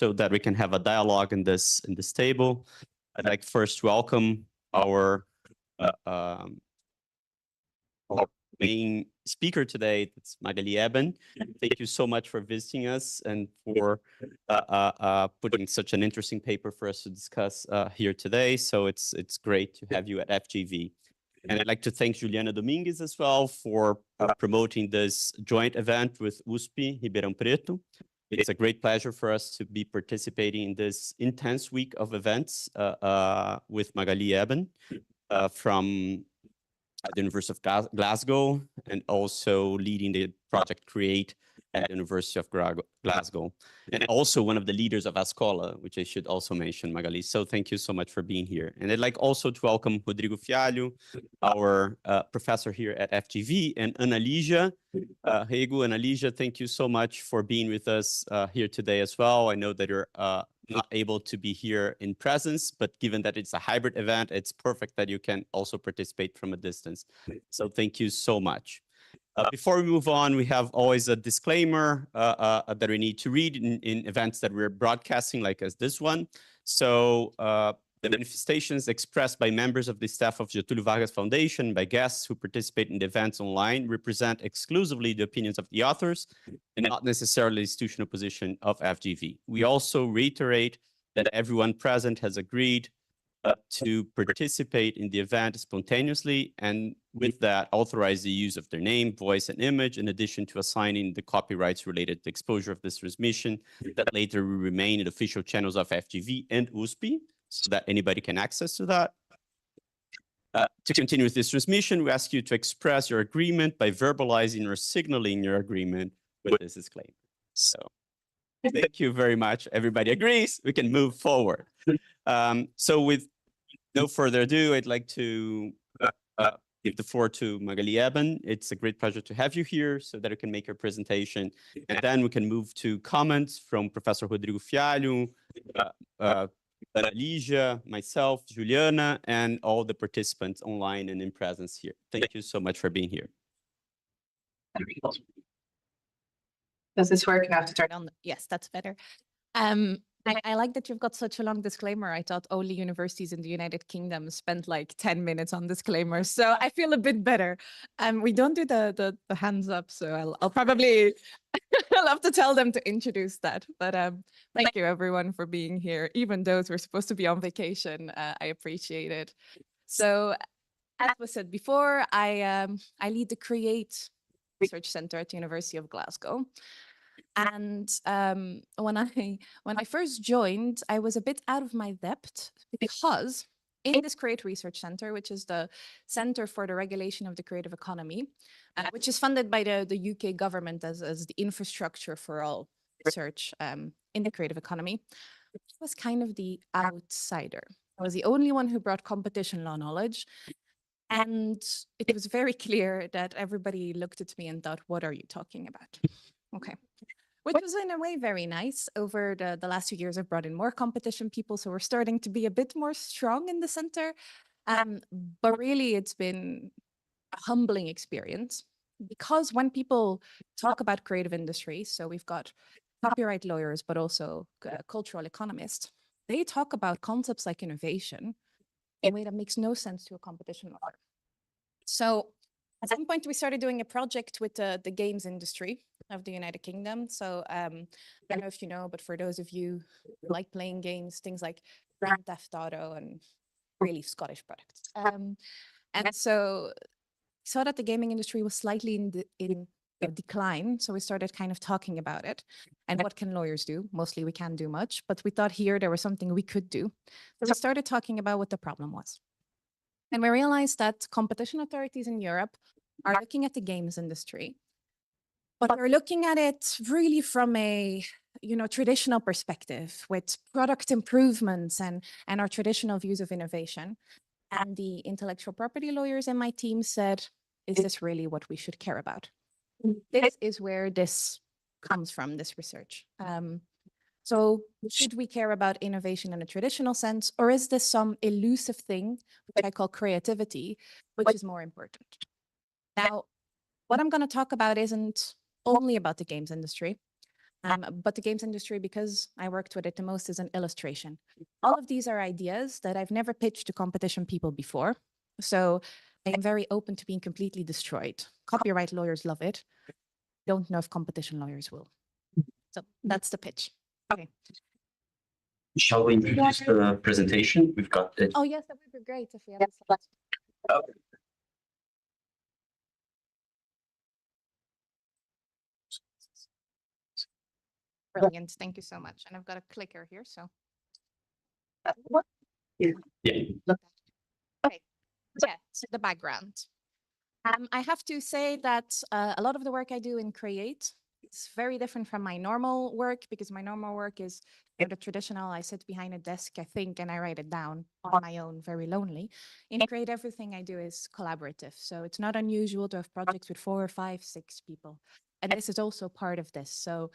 so that we can have a dialogue in this table. I'd like first to welcome our main speaker today. It's Magali Eben. Thank you so much for visiting us and for putting such an interesting paper for us to discuss here today. So it's great to have you at FGV. And I'd like to thank Juliana Domingues as well for promoting this joint event with USP Ribeirão Preto. It's a great pleasure for us to be participating in this intense week of events with Magali Eben from the University of Glasgow, and also leading the project Create at the University of Glasgow, and also one of the leaders of Ascola, which I should also mention, Magali. So thank you so much for being here. And I'd like also to welcome Rodrigo Fialho, our professor here at FGV, and Anna Lygia. Anna Lygia, thank you so much for being with us here today as well. I know that you're not able to be here in presence, but given that it's a hybrid event, it's perfect that you can also participate from a distance. So thank you so much. Before we move on, we have always a disclaimer that we need to read in events that we're broadcasting, like as this one. So the manifestations expressed by members of the staff of Getúlio Vargas Foundation, by guests who participate in the events online, represent exclusively the opinions of the authors and not necessarily the institutional position of FGV. We also reiterate that everyone present has agreed to participate in the event spontaneously, and with that, authorize the use of their name, voice, and image, in addition to assigning the copyrights related to exposure of this transmission that later will remain in official channels of FGV and USP, so that anybody can access to that. To continue with this transmission, we ask you to express your agreement by verbalizing or signaling your agreement with this disclaimer. So thank you very much. Everybody agrees. We can move forward. So with no further ado, I'd like to give the floor to Magali Eben. It's a great pleasure to have you here so that you can make your presentation. And then we can move to comments from Professor Rodrigo Fialho, Anna Lygia, myself, Juliana, and all the participants online and in presence here. Thank you so much for being here. Does this work? I have to turn on. Yes, that's better. I like that you've got such a long disclaimer. I thought only universities in the United Kingdom spent like 10 minutes on disclaimers, so I feel a bit better. We don't do the hands up, so I'll probably I'll have to tell them to introduce that. But thank you everyone for being here, even those who are supposed to be on vacation. I appreciate it. So, as was said before, I lead the Create Research Center at the University of Glasgow. And when I first joined, I was a bit out of my depth because in this Create Research Center, which is the Center for the Regulation of the Creative Economy, which is funded by the UK government as the infrastructure for all research in the creative economy, I was kind of the outsider. I was the only one who brought competition law knowledge. And it was very clear that everybody looked at me and thought, what are you talking about? Okay. Which was in a way very nice. Over the last 2 years, I've brought in more competition people, so we're starting to be a bit more strong in the center. But really, it's been a humbling experience because when people talk about creative industry, so we've got copyright lawyers, but also cultural economists, they talk about concepts like innovation in a way that makes no sense to a competition lawyer. So at some point, we started doing a project with the games industry of the United Kingdom. So I don't know if you know, but for those of you who like playing games, things like Grand Theft Auto and really Scottish products. And so saw that the gaming industry was slightly in decline. So we started kind of talking about it. And what can lawyers do? Mostly we can't do much, but we thought here there was something we could do. So we started talking about what the problem was. And we realized that competition authorities in Europe are looking at the games industry, but they're looking at it really from a traditional perspective with product improvements and our traditional views of innovation. And the intellectual property lawyers in my team said, is this really what we should care about? This is where this comes from, this research. So should we care about innovation in a traditional sense, or is this some elusive thing, which I call creativity, which is more important? Now, what I'm going to talk about isn't only about the games industry. But the games industry, because I worked with it the most, is an illustration. All of these are ideas that I've never pitched to competition people before. So I am very open to being completely destroyed. Copyright lawyers love it. Don't know if competition lawyers will. So that's the pitch. Okay. Shall we introduce the presentation? We've got it. Oh, yes, that would be great if we have the slides. Okay. Brilliant. Thank you so much. And I've got a clicker here, so. Yeah. Okay. Yeah, so the background. I have to say that a lot of the work I do in Create is very different from my normal work, because my normal work is the traditional, I sit behind a desk, I think, and I write it down on my own, very lonely. In Create, everything I do is collaborative. So it's not unusual to have projects with 4 or 5, 6 people. And this is also part of this. So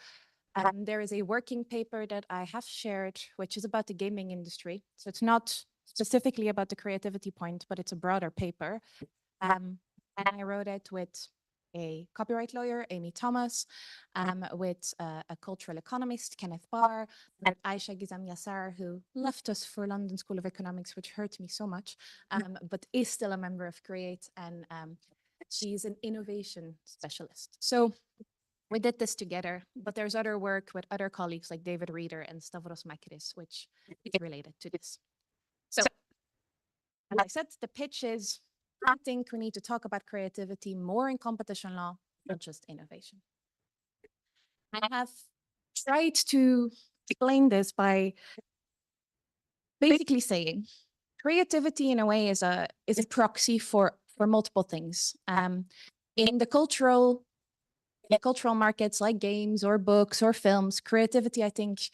there is a working paper that I have shared, which is about the gaming industry. So it's not specifically about the creativity point, but it's a broader paper. And I wrote it with a copyright lawyer, Amy Thomas, with a cultural economist, Kenneth Barr, and Aisha Gizam Yassar, who left us for London School of Economics, which hurt me so much, but is still a member of Create, and she's an innovation specialist. So we did this together, but there's other work with other colleagues like David Reeder and Stavros Makris, which is related to this. So, as I said, the pitch is, I think we need to talk about creativity more in competition law, not just innovation. I have tried to explain this by basically saying creativity in a way is a proxy for multiple things. In the cultural markets like games or books or films, creativity, I think,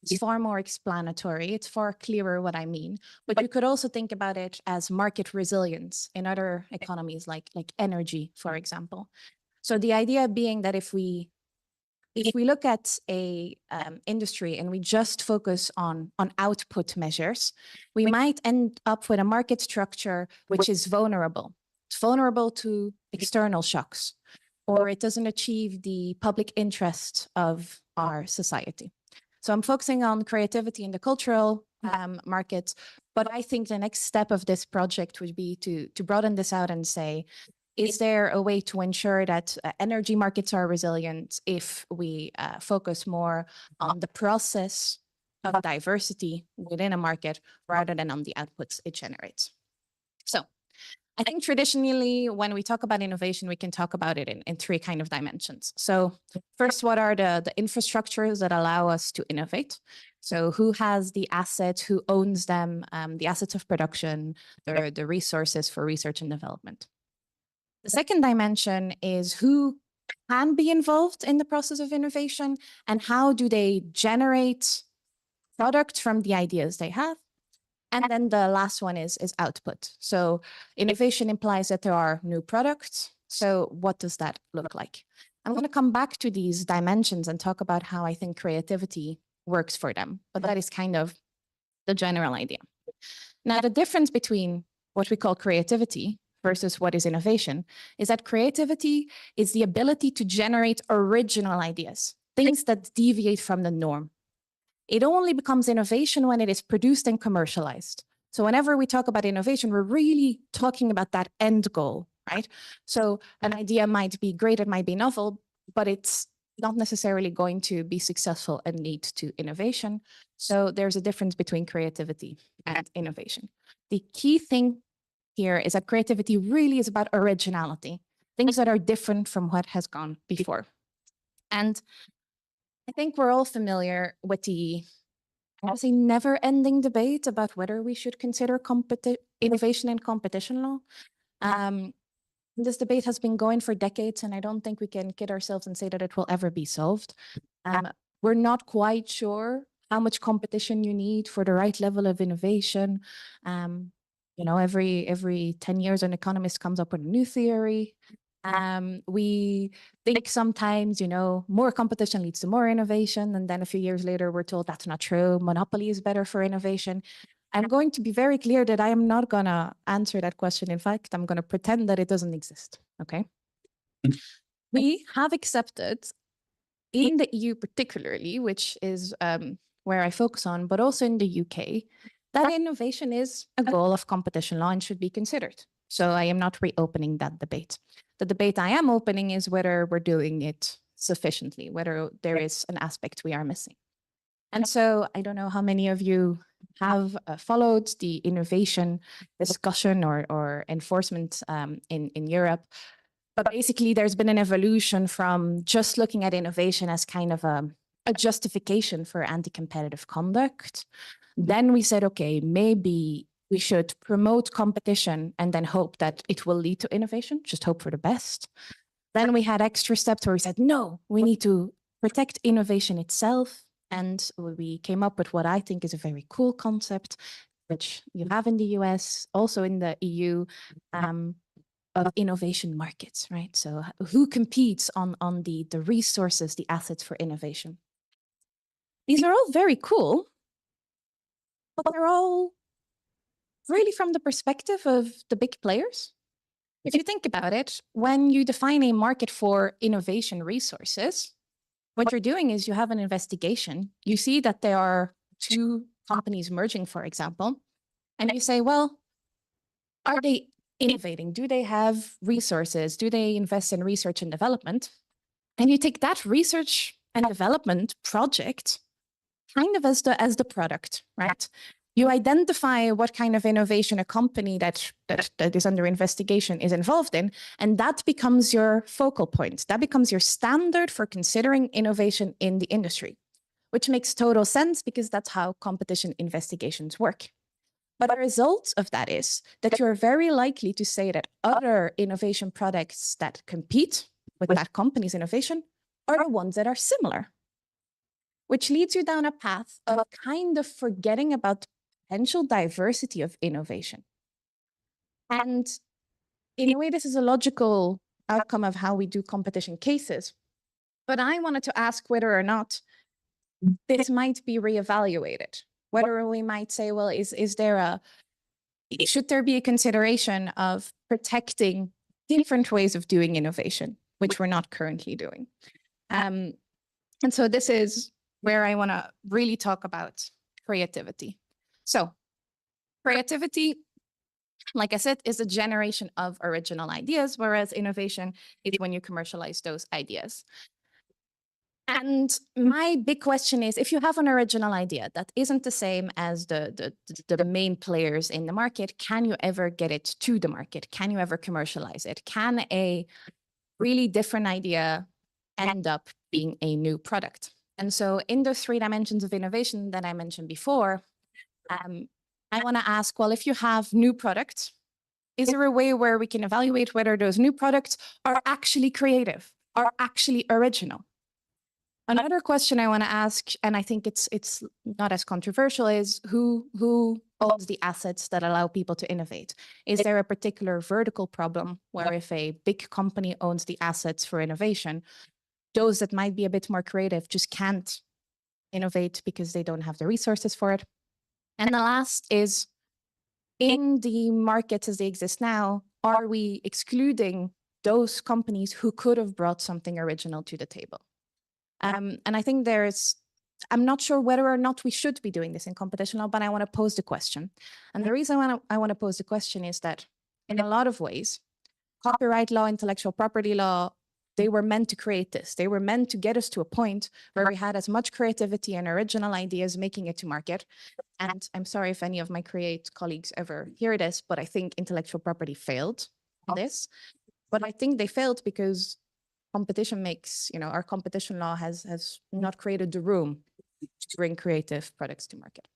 is far more explanatory. It's far clearer what I mean. But you could also think about it as market resilience in other economies, like energy, for example. So the idea being that if we look at a industry and we just focus on output measures, we might end up with a market structure which is vulnerable. It's vulnerable to external shocks, or it doesn't achieve the public interest of our society. So I'm focusing on creativity in the cultural markets, but I think the next step of this project would be to broaden this out and say, is there a way to ensure that energy markets are resilient if we focus more on the process of diversity within a market rather than on the outputs it generates? So I think traditionally, when we talk about innovation, we can talk about it in 3 kind of dimensions. So first, what are the infrastructures that allow us to innovate? So who has the assets, who owns them, the assets of production, the resources for research and development. The second dimension is who can be involved in the process of innovation and how do they generate products from the ideas they have. And then the last one is output. So innovation implies that there are new products. So what does that look like? I'm going to come back to these dimensions and talk about how I think creativity works for them. But that is kind of the general idea. Now, the difference between what we call creativity versus what is innovation is that creativity is the ability to generate original ideas, things that deviate from the norm. It only becomes innovation when it is produced and commercialized. So whenever we talk about innovation, we're really talking about that end goal, right? So an idea might be great, it might be novel, but it's not necessarily going to be successful and lead to innovation. So there's a difference between creativity and innovation. The key thing here is that creativity really is about originality, things that are different from what has gone before. And I think we're all familiar with the, I would say, never-ending debate about whether we should consider innovation in competition law. This debate has been going for decades, and I don't think we can kid ourselves and say that it will ever be solved. We're not quite sure how much competition you need for the right level of innovation. Every 10 years, an economist comes up with a new theory. We think sometimes, more competition leads to more innovation. And then a few years later, we're told that's not true. Monopoly is better for innovation. I'm going to be very clear that I am not going to answer that question. In fact, I'm going to pretend that it doesn't exist. Okay. We have accepted in the EU particularly, which is where I focus on, but also in the UK, that innovation is a goal of competition law and should be considered. So I am not reopening that debate. The debate I am opening is whether we're doing it sufficiently, whether there is an aspect we are missing. And so I don't know how many of you have followed the innovation discussion or enforcement in Europe. But basically, there's been an evolution from just looking at innovation as kind of a justification for anti-competitive conduct. Then we said, okay, maybe we should promote competition and then hope that it will lead to innovation, just hope for the best. Then we had extra steps where we said, no, we need to protect innovation itself. And we came up with what I think is a very cool concept, which you have in the US, also in the EU, of innovation markets, right? So who competes on the resources, the assets for innovation? These are all very cool, but they're all really from the perspective of the big players. If you think about it, when you define a market for innovation resources, what you're doing is you have an investigation. You see that there are two companies merging, for example, and you say, well, are they innovating? Do they have resources? Do they invest in research and development? And you take that research and development project kind of as the product, right? You identify what kind of innovation a company that is under investigation is involved in, and that becomes your focal point. That becomes your standard for considering innovation in the industry, which makes total sense because that's how competition investigations work. But the result of that is that you're very likely to say that other innovation products that compete with that company's innovation are the ones that are similar, which leads you down a path of kind of forgetting about potential diversity of innovation. And in a way, this is a logical outcome of how we do competition cases. But I wanted to ask whether or not this might be reevaluated, whether we might say, well, should there be a consideration of protecting different ways of doing innovation, which we're not currently doing? And so this is where I want to really talk about creativity. So creativity, like I said, is a generation of original ideas, whereas innovation is when you commercialize those ideas. And my big question is, if you have an original idea that isn't the same as the main players in the market, can you ever get it to the market? Can you ever commercialize it? Can a really different idea end up being a new product? And so in those 3 dimensions of innovation that I mentioned before, I want to ask, well, if you have new products, is there a way where we can evaluate whether those new products are actually creative, are actually original? Another question I want to ask, and I think it's not as controversial, is who owns the assets that allow people to innovate? Is there a particular vertical problem where if a big company owns the assets for innovation, those that might be a bit more creative just can't innovate because they don't have the resources for it? And the last is, in the markets as they exist now, are we excluding those companies who could have brought something original to the table? And I think I'm not sure whether or not we should be doing this in competition law, but I want to pose the question. And the reason I want to pose the question is that in a lot of ways, copyright law, intellectual property law, they were meant to create this. They were meant to get us to a point where we had as much creativity and original ideas making it to market. And I'm sorry if any of my create colleagues ever hear this, but I think intellectual property failed on this. But I think they failed because competition makes, our competition law has not created the room to bring creative products to market.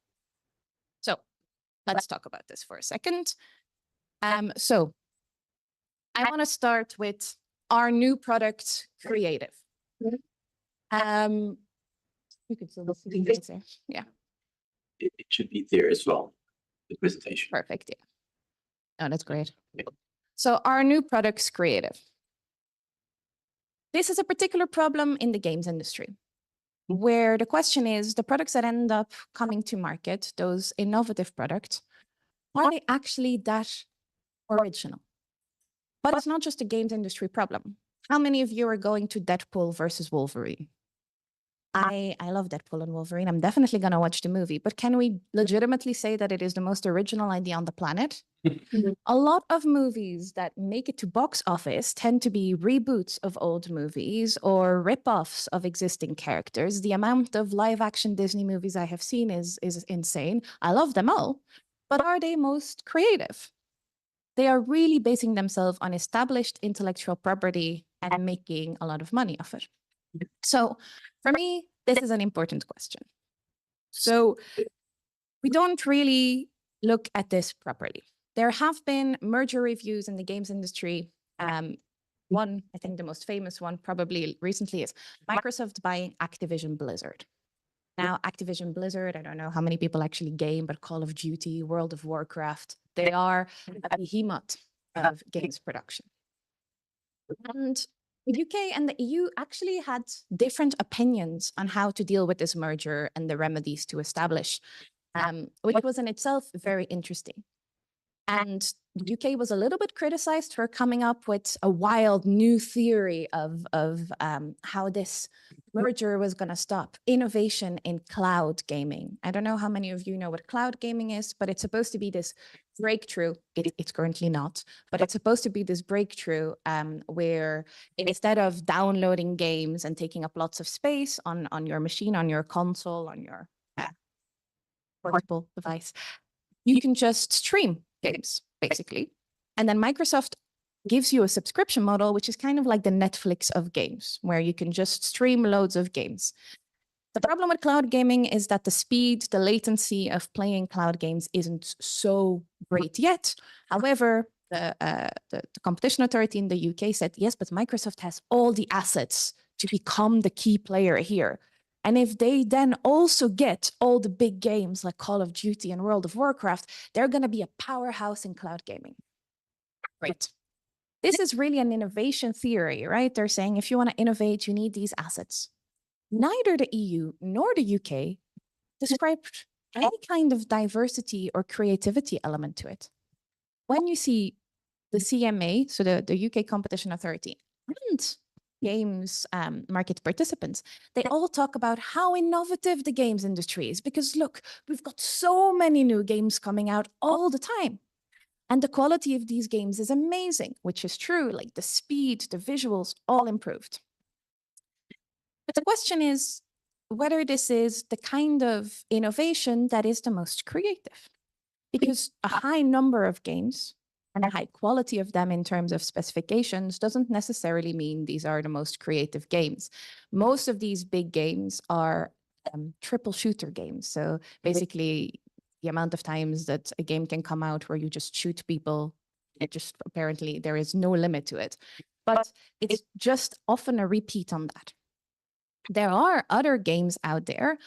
So let's talk about this for a second. So I want to start with, are new products creative? You could still see this there. Yeah. It should be there as well, the presentation. Perfect, yeah. Oh, that's great. Yeah. So are new products creative? This is a particular problem in the games industry, where the question is, the products that end up coming to market, those innovative products, are they actually that original? But it's not just a games industry problem. How many of you are going to Deadpool versus Wolverine? I love Deadpool and Wolverine. I'm definitely going to watch the movie, but can we legitimately say that it is the most original idea on the planet? A lot of movies that make it to box office tend to be reboots of old movies or rip-offs of existing characters. The amount of live-action Disney movies I have seen is insane. I love them all, but are they most creative? They are really basing themselves on established intellectual property and making a lot of money off it. So for me, this is an important question. So we don't really look at this properly. There have been merger reviews in the games industry. One, I think the most famous one probably recently is Microsoft buying Activision Blizzard. Now, Activision Blizzard, I don't know how many people actually game, but Call of Duty, World of Warcraft, they are a behemoth of games production. And the UK and the EU actually had different opinions on how to deal with this merger and the remedies to establish, which was in itself very interesting. And the UK was a little bit criticized for coming up with a wild new theory of how this merger was going to stop innovation in cloud gaming. I don't know how many of you know what cloud gaming is, but it's supposed to be this breakthrough. It's currently not, but it's supposed to be this breakthrough where instead of downloading games and taking up lots of space on your machine, on your console, on your portable device, you can just stream games, basically. And then Microsoft gives you a subscription model, which is kind of like the Netflix of games, where you can just stream loads of games. The problem with cloud gaming is that the speed, the latency of playing cloud games isn't so great yet. However, the competition authority in the UK said, yes, but Microsoft has all the assets to become the key player here. And if they then also get all the big games like Call of Duty and World of Warcraft, they're going to be a powerhouse in cloud gaming. Great. This is really an innovation theory, right? They're saying if you want to innovate, you need these assets. Neither the EU nor the UK described any kind of diversity or creativity element to it. When you see the CMA, so the UK Competition Authority, and games market participants, they all talk about how innovative the games industry is, because look, we've got so many new games coming out all the time. And the quality of these games is amazing, which is true, like the speed, the visuals, all improved. But the question is whether this is the kind of innovation that is the most creative. Because a high number of games and a high quality of them in terms of specifications doesn't necessarily mean these are the most creative games. Most of these big games are triple shooter games. So basically, the amount of times that a game can come out where you just shoot people, it just apparently there is no limit to it. But it's just often a repeat on that. There are other games out there,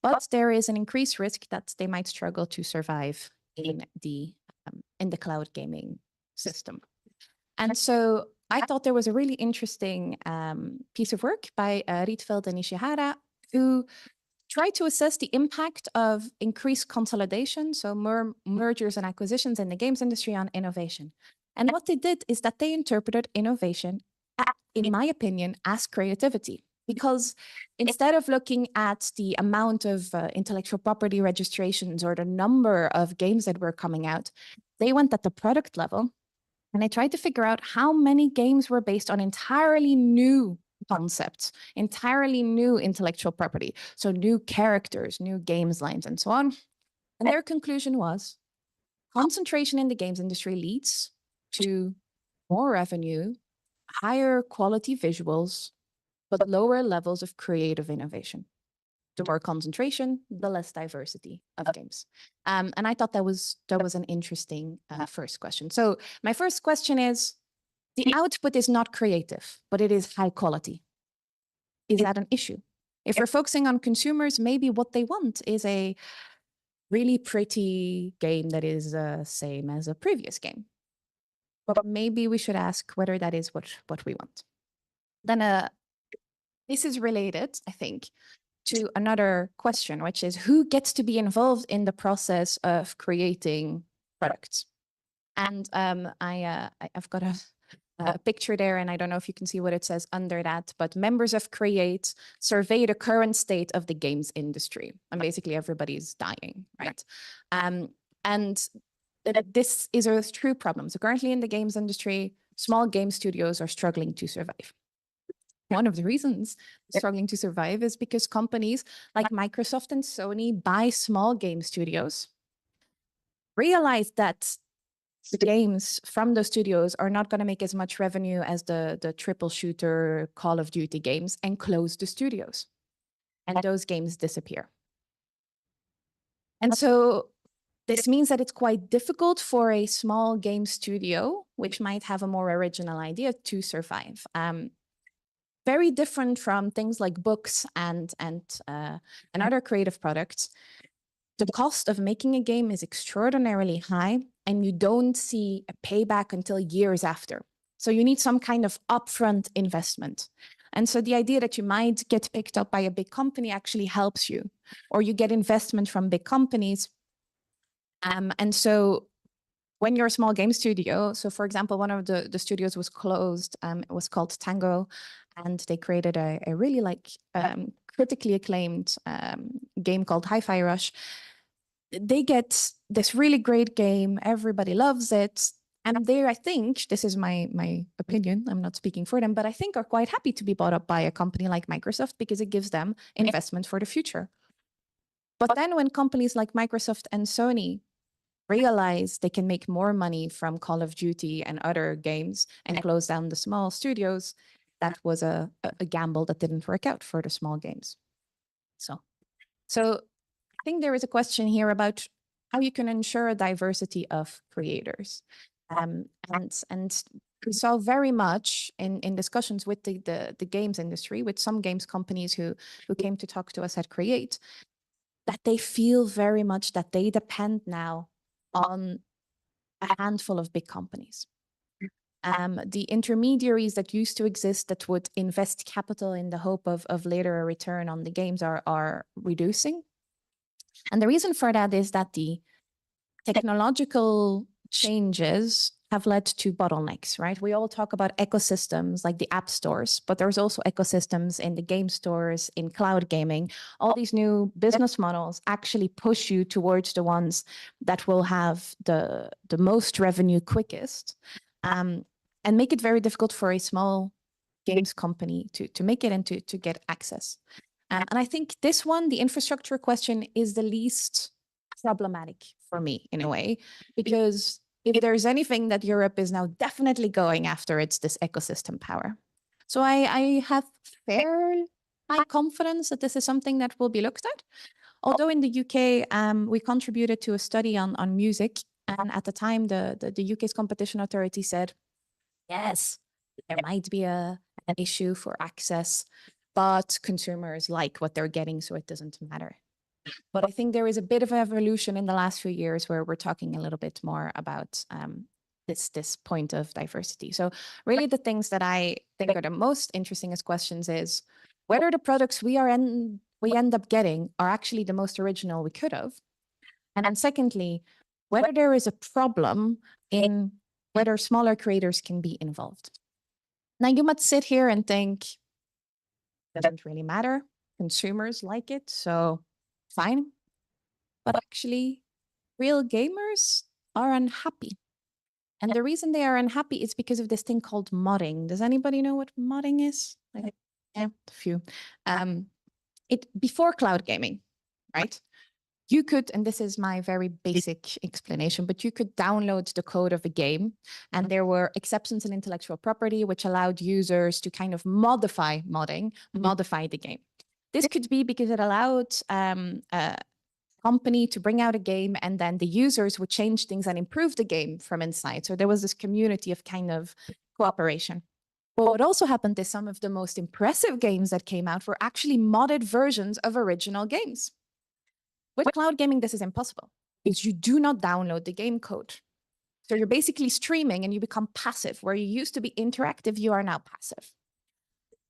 but there is an increased risk that they might struggle to survive in the cloud gaming system. And so I thought there was a really interesting piece of work by Rietveld and Ishihara, who tried to assess the impact of increased consolidation, so more mergers and acquisitions in the games industry on innovation. And what they did is that they interpreted innovation, in my opinion, as creativity. Because instead of looking at the amount of intellectual property registrations or the number of games that were coming out, they went at the product level and they tried to figure out how many games were based on entirely new concepts, entirely new intellectual property. So new characters, new games lines, and so on. And their conclusion was concentration in the games industry leads to more revenue, higher quality visuals, but lower levels of creative innovation. The more concentration, the less diversity of games. And I thought that was an interesting first question. So my first question is, the output is not creative, but it is high quality. Is that an issue? If we're focusing on consumers, maybe what they want is a really pretty game that is the same as a previous game. But maybe we should ask whether that is what we want. Then this is related, I think, to another question, which is who gets to be involved in the process of creating products? And I've got a picture there, and I don't know if you can see what it says under that, but members of Create survey the current state of the games industry. And basically everybody's dying, right? And this is a true problem. So currently in the games industry, small game studios are struggling to survive. One of the reasons they're struggling to survive is because companies like Microsoft and Sony buy small game studios, realize that the games from those studios are not going to make as much revenue as the triple shooter Call of Duty games, and close the studios. And those games disappear. And so this means that it's quite difficult for a small game studio, which might have a more original idea, to survive. Very different from things like books and other creative products. The cost of making a game is extraordinarily high, and you don't see a payback until years after. So you need some kind of upfront investment. And so the idea that you might get picked up by a big company actually helps you, or you get investment from big companies. And so when you're a small game studio, so for example, one of the studios was closed, it was called Tango, and they created a really critically acclaimed game called Hi-Fi Rush. They get this really great game, everybody loves it, and they, I think, this is my opinion, I'm not speaking for them, but I think are quite happy to be bought up by a company like Microsoft because it gives them investment for the future. But then when companies like Microsoft and Sony realize they can make more money from Call of Duty and other games and close down the small studios, that was a gamble that didn't work out for the small games. So I think there is a question here about how you can ensure a diversity of creators. And we saw very much in discussions with the games industry, with some games companies who came to talk to us at Create, that they feel very much that they depend now on a handful of big companies. The intermediaries that used to exist that would invest capital in the hope of later a return on the games are reducing. And the reason for that is that the technological changes have led to bottlenecks, right? We all talk about ecosystems like the app stores, but there's also ecosystems in the game stores, in cloud gaming. All these new business models actually push you towards the ones that will have the most revenue quickest, and make it very difficult for a small games company to make it and to get access. And I think this one, the infrastructure question, is the least problematic for me in a way, because if there's anything that Europe is now definitely going after, it's this ecosystem power. So I have fairly high confidence that this is something that will be looked at. Although in the UK, we contributed to a study on music, and at the time, the UK's competition authority said, yes, there might be an issue for access, but consumers like what they're getting, so it doesn't matter. But I think there is a bit of an evolution in the last few years where we're talking a little bit more about this point of diversity. So really the things that I think are the most interesting as questions is whether the products we end up getting are actually the most original we could have. And then secondly, whether there is a problem in whether smaller creators can be involved. Now you might sit here and think, it doesn't really matter. Consumers like it, so fine. But actually, real gamers are unhappy. And the reason they are unhappy is because of this thing called modding. Does anybody know what modding is? Yeah, a few. Before cloud gaming, right? You could, and this is my very basic explanation, but you could download the code of a game, and there were exceptions in intellectual property, which allowed users to kind of modify the game. This could be because it allowed a company to bring out a game, and then the users would change things and improve the game from inside. So there was this community of kind of cooperation. But what also happened is some of the most impressive games that came out were actually modded versions of original games. With cloud gaming, this is impossible because you do not download the game code. So you're basically streaming and you become passive. Where you used to be interactive, you are now passive.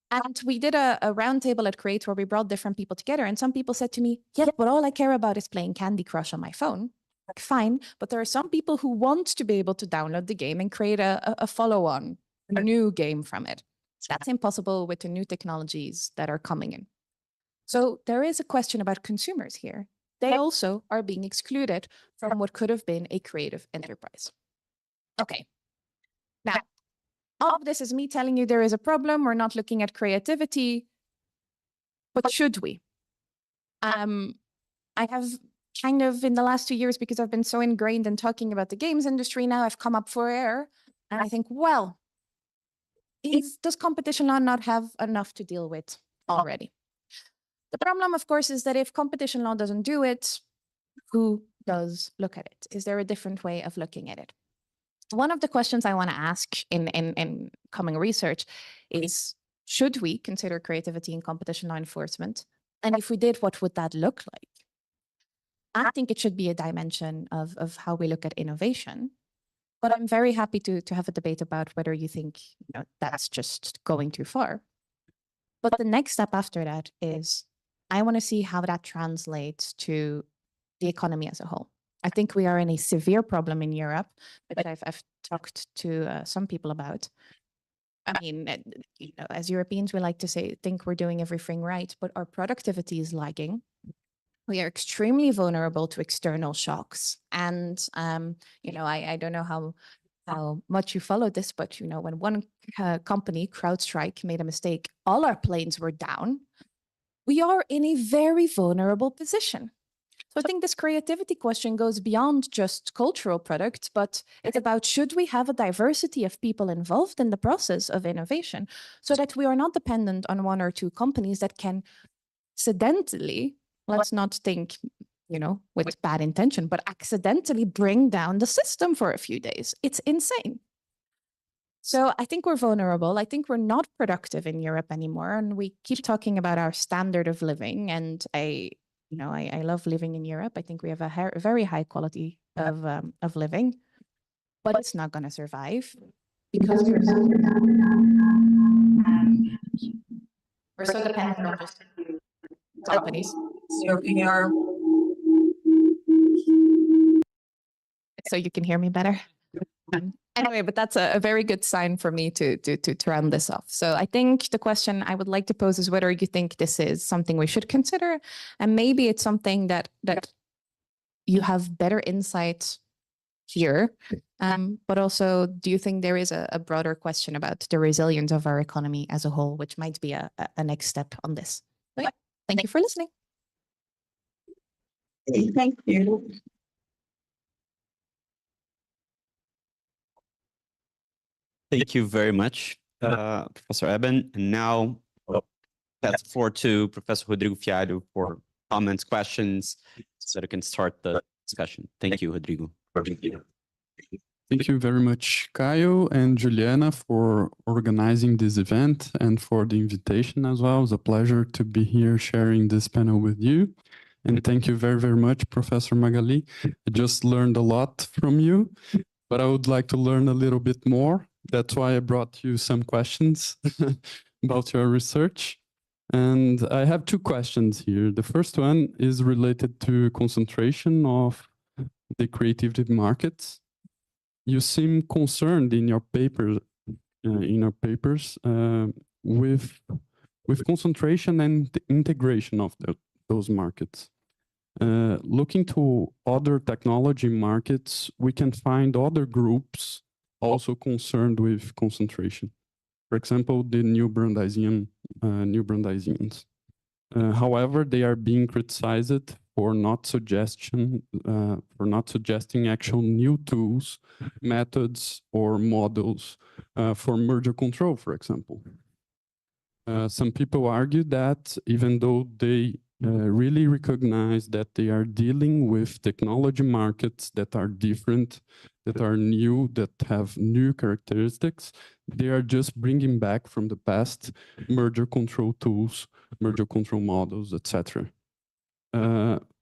And we did a roundtable at Create where we brought different people together. And some people said to me, yeah, but all I care about is playing Candy Crush on my phone. Like, fine, but there are some people who want to be able to download the game and create a follow-on a new game from it. That's impossible with the new technologies that are coming in. So there is a question about consumers here. They also are being excluded from what could have been a creative enterprise. Okay. Now, all of this is me telling you there is a problem. We're not looking at creativity, but should we? I have kind of in the last 2 years, because I've been so ingrained in talking about the games industry now, I've come up for air and I think, well, does competition law not have enough to deal with already? The problem, of course, is that if competition law doesn't do it, who does look at it? Is there a different way of looking at it? One of the questions I want to ask in coming research is, should we consider creativity in competition law enforcement? And if we did, what would that look like? I think it should be a dimension of how we look at innovation. But I'm very happy to have a debate about whether you think that's just going too far. But the next step after that is, I want to see how that translates to the economy as a whole. I think we are in a severe problem in Europe, but I've talked to some people about. I mean, as Europeans, we like to think we're doing everything right, but our productivity is lagging. We are extremely vulnerable to external shocks. And, I don't know how much you follow this, but, when one company, CrowdStrike, made a mistake, all our planes were down. We are in a very vulnerable position. So I think this creativity question goes beyond just cultural products, but it's about, should we have a diversity of people involved in the process of innovation so that we are not dependent on one or two companies that can accidentally, let's not think, with bad intention, but accidentally bring down the system for a few days. It's insane. So I think we're vulnerable. I think we're not productive in Europe anymore. And we keep talking about our standard of living. And I love living in Europe. I think we have a very high quality of living, but it's not going to survive because we're so dependent on just companies. So you can hear me better. Anyway, but that's a very good sign for me to round this off. So I think the question I would like to pose is whether you think this is something we should consider, and maybe it's something that you have better insight here. But also, do you think there is a broader question about the resilience of our economy as a whole, which might be a next step on this? So, yeah, thank you for listening. Thank you. Thank you very much, Professor Eben. And now pass the floor to Professor Rodrigo Fialho for comments, questions, so that we can start the discussion. Thank you, Rodrigo. Thank you very much, Caio and Juliana, for organizing this event and for the invitation as well. It's a pleasure to be here sharing this panel with you. And thank you very, very much, Professor Magali. I just learned a lot from you, but I would like to learn a little bit more. That's why I brought you some questions about your research. And I have two questions here. The first one is related to concentration of the creativity markets. You seem concerned in your papers, with concentration and the integration of those markets. Looking to other technology markets, we can find other groups also concerned with concentration. For example, the new Brandeisians. However, they are being criticized for not suggesting actual new tools, methods, or models for merger control, for example. Some people argue that even though they really recognize that they are dealing with technology markets that are different, that are new, that have new characteristics, they are just bringing back from the past merger control tools, merger control models, etc.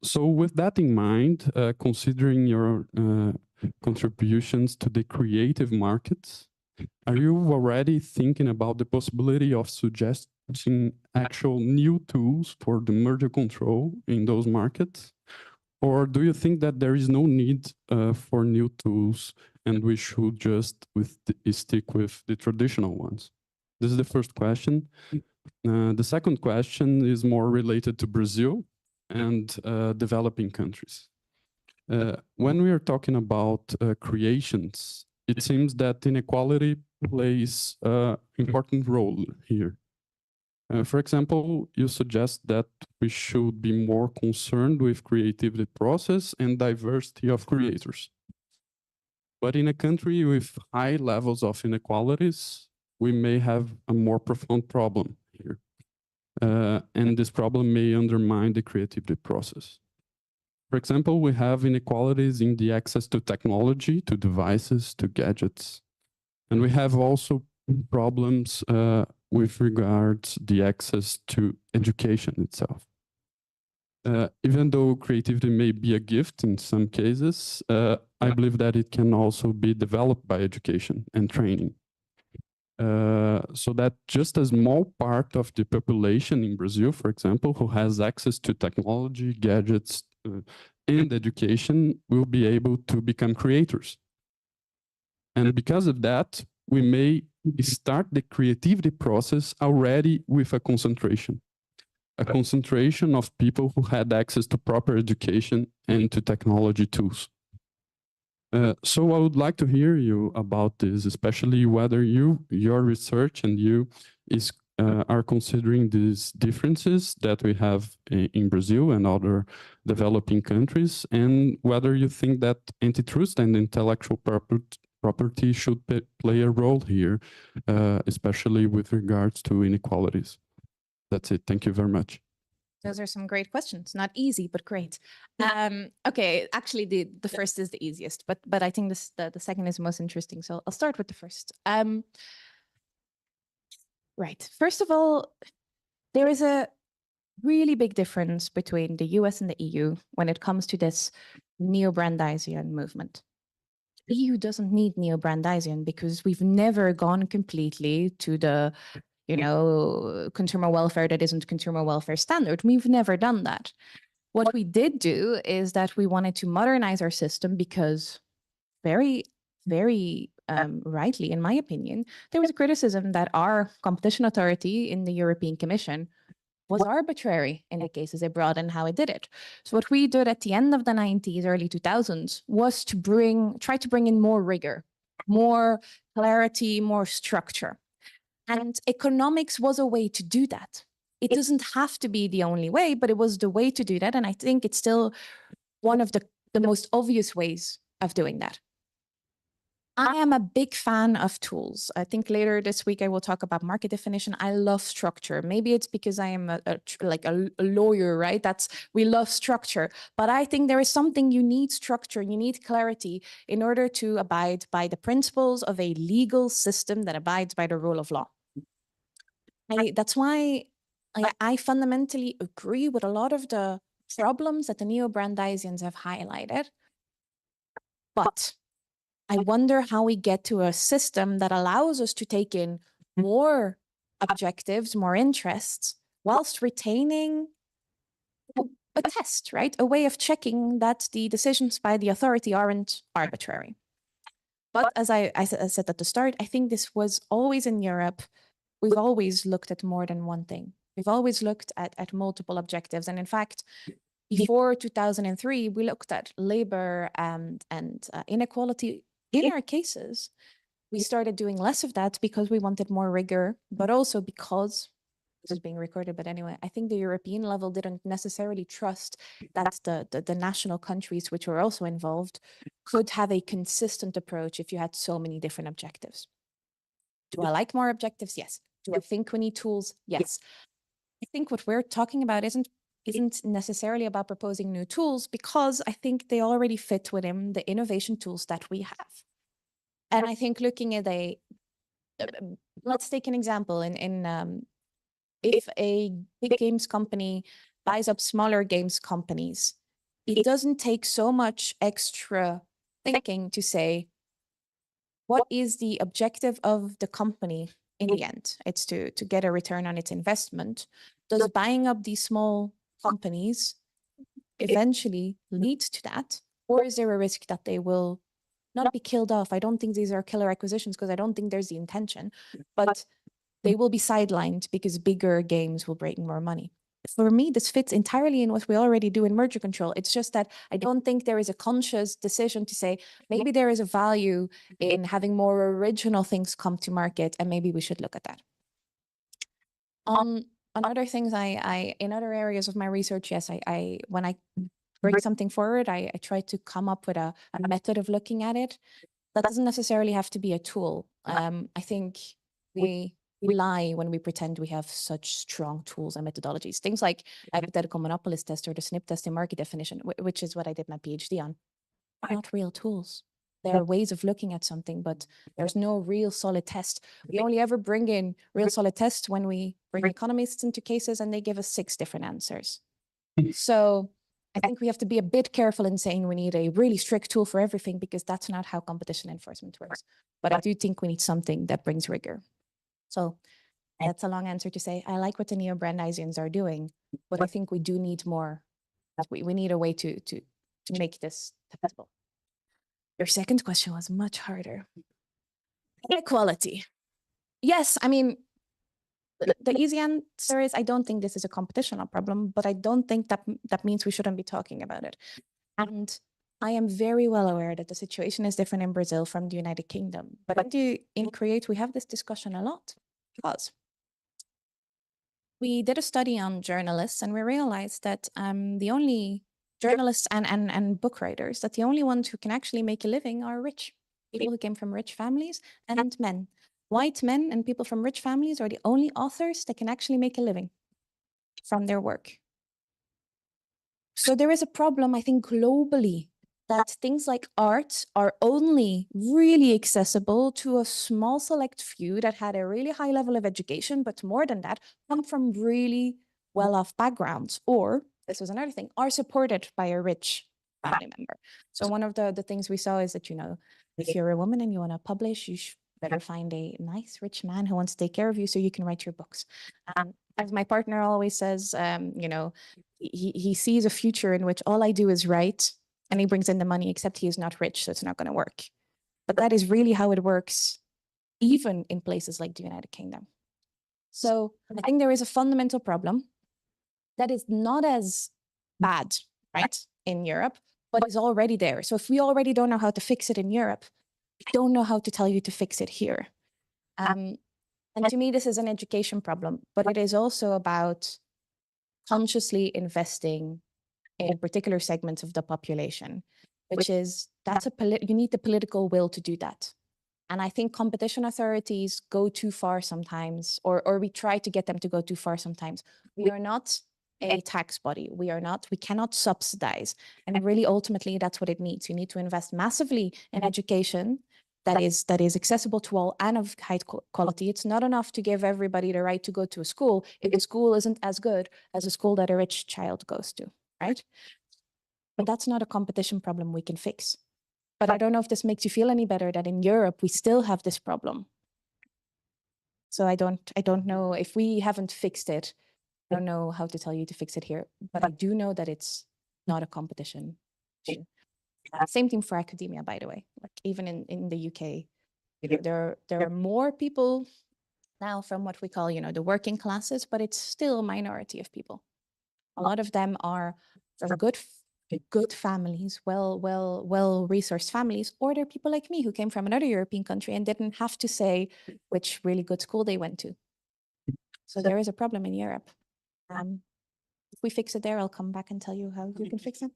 So with that in mind, considering your contributions to the creative markets, are you already thinking about the possibility of suggesting actual new tools for the merger control in those markets? Or do you think that there is no need for new tools and we should just stick with the traditional ones? This is the first question. The second question is more related to Brazil and developing countries. When we are talking about creations, it seems that inequality plays an important role here. For example, you suggest that we should be more concerned with creativity process and diversity of creators. But in a country with high levels of inequalities, we may have a more profound problem here. And this problem may undermine the creativity process. For example, we have inequalities in the access to technology, to devices, to gadgets. And we have also problems with regards the access to education itself. Even though creativity may be a gift in some cases, I believe that it can also be developed by education and training. So that just a small part of the population in Brazil, for example, who has access to technology, gadgets, and education will be able to become creators. And because of that, we may start the creativity process already with a concentration of people who had access to proper education and to technology tools. So I would like to hear you about this, especially whether your research and you are considering these differences that we have in Brazil and other developing countries, and whether you think that antitrust and intellectual property should play a role here, especially with regards to inequalities. That's it. Thank you very much. Those are some great questions. Not easy, but great. Okay, actually, the first is the easiest, but I think the second is most interesting. So I'll start with the first. Right. First of all, there is a really big difference between the US and the EU when it comes to this neo-Brandeisian movement. The EU doesn't need neo-Brandeisian because we've never gone completely to the, consumer welfare that isn't consumer welfare standard. We've never done that. What we did do is that we wanted to modernize our system because very, very rightly, in my opinion, there was a criticism that our competition authority in the European Commission was arbitrary in the cases it brought and how it did it. So what we did at the end of the 90s, early 2000s, was to try to bring in more rigor, more clarity, more structure. And economics was a way to do that. It doesn't have to be the only way, but it was the way to do that. And I think it's still one of the most obvious ways of doing that. I am a big fan of tools. I think later this week I will talk about market definition. I love structure. Maybe it's because I am a lawyer, right? We love structure. But I think there is something you need structure, you need clarity in order to abide by the principles of a legal system that abides by the rule of law. That's why I fundamentally agree with a lot of the problems that the neo-Brandeisians have highlighted. But I wonder how we get to a system that allows us to take in more objectives, more interests, whilst retaining a test, right? A way of checking that the decisions by the authority aren't arbitrary. But as I said at the start, I think this was always in Europe. We've always looked at more than one thing. We've always looked at multiple objectives. And in fact, before 2003, we looked at labor and inequality. In our cases, we started doing less of that because we wanted more rigor, but also because, this is being recorded, but anyway, I think the European level didn't necessarily trust that the national countries, which were also involved, could have a consistent approach if you had so many different objectives. Do I like more objectives? Yes. Do I think we need tools? Yes. I think what we're talking about isn't necessarily about proposing new tools, because I think they already fit within the innovation tools that we have. And I think looking at let's take an example. If a big games company buys up smaller games companies, it doesn't take so much extra thinking to say, what is the objective of the company in the end? It's to get a return on its investment. Does buying up these small companies eventually lead to that? Or is there a risk that they will not be killed off? I don't think these are killer acquisitions because I don't think there's the intention, but they will be sidelined because bigger games will bring more money. For me, this fits entirely in what we already do in merger control. It's just that I don't think there is a conscious decision to say, maybe there is a value in having more original things come to market, and maybe we should look at that. On other things, I in other areas of my research, yes, I when I bring something forward, I try to come up with a method of looking at it. That doesn't necessarily have to be a tool. I think we lie when we pretend we have such strong tools and methodologies. Things like hypothetical monopolist test or the SNP test in market definition, which is what I did my PhD on, are not real tools. There are ways of looking at something, but there's no real solid test. We only ever bring in real solid tests when we bring economists into cases and they give us 6 different answers. So I think we have to be a bit careful in saying we need a really strict tool for everything, because that's not how competition enforcement works. But I do think we need something that brings rigor. So that's a long answer to say, I like what the neo-Brandeisians are doing, but I think we do need more. We need a way to make this possible. Your second question was much harder. Inequality. Yes, I mean, the easy answer is I don't think this is a competitional problem, but I don't think that means we shouldn't be talking about it. And I am very well aware that the situation is different in Brazil from the United Kingdom. But in Create, we have this discussion a lot because we did a study on journalists and we realized that the only journalists and book writers, that the only ones who can actually make a living are rich people who came from rich families and men. White men and people from rich families are the only authors that can actually make a living from their work. So there is a problem, I think, globally, that things like art are only really accessible to a small select few that had a really high level of education, but more than that, come from really well-off backgrounds, or, this was another thing, are supported by a rich family member. So one of the things we saw is that, you know, if you're a woman and you want to publish, you better find a nice rich man who wants to take care of you so you can write your books. As my partner always says, you know, he sees a future in which all I do is write and he brings in the money, except he is not rich, so it's not going to work. But that is really how it works, even in places like the United Kingdom. So I think there is a fundamental problem that is not as bad, right, in Europe, but is already there. So if we already don't know how to fix it in Europe, we don't know how to tell you to fix it here. And to me, this is an education problem, but it is also about consciously investing in particular segments of the population, which is, you need the political will to do that. And I think competition authorities go too far sometimes, or we try to get them to go too far sometimes. We are not a tax body. We cannot subsidize. And really, ultimately, that's what it needs. You need to invest massively in education that is accessible to all and of high quality. It's not enough to give everybody the right to go to a school if the school isn't as good as a school that a rich child goes to, right? But that's not a competition problem we can fix. But I don't know if this makes you feel any better that in Europe, we still have this problem. So I don't know if we haven't fixed it. I don't know how to tell you to fix it here, but I do know that it's not a competition issue. Same thing for academia, by the way. Like even in the UK, there are more people now from what we call, you know, the working classes, but it's still a minority of people. A lot of them are from good families, well-resourced families, or they're people like me who came from another European country and didn't have to say which really good school they went to. So there is a problem in Europe. If we fix it there, I'll come back and tell you how you can fix it.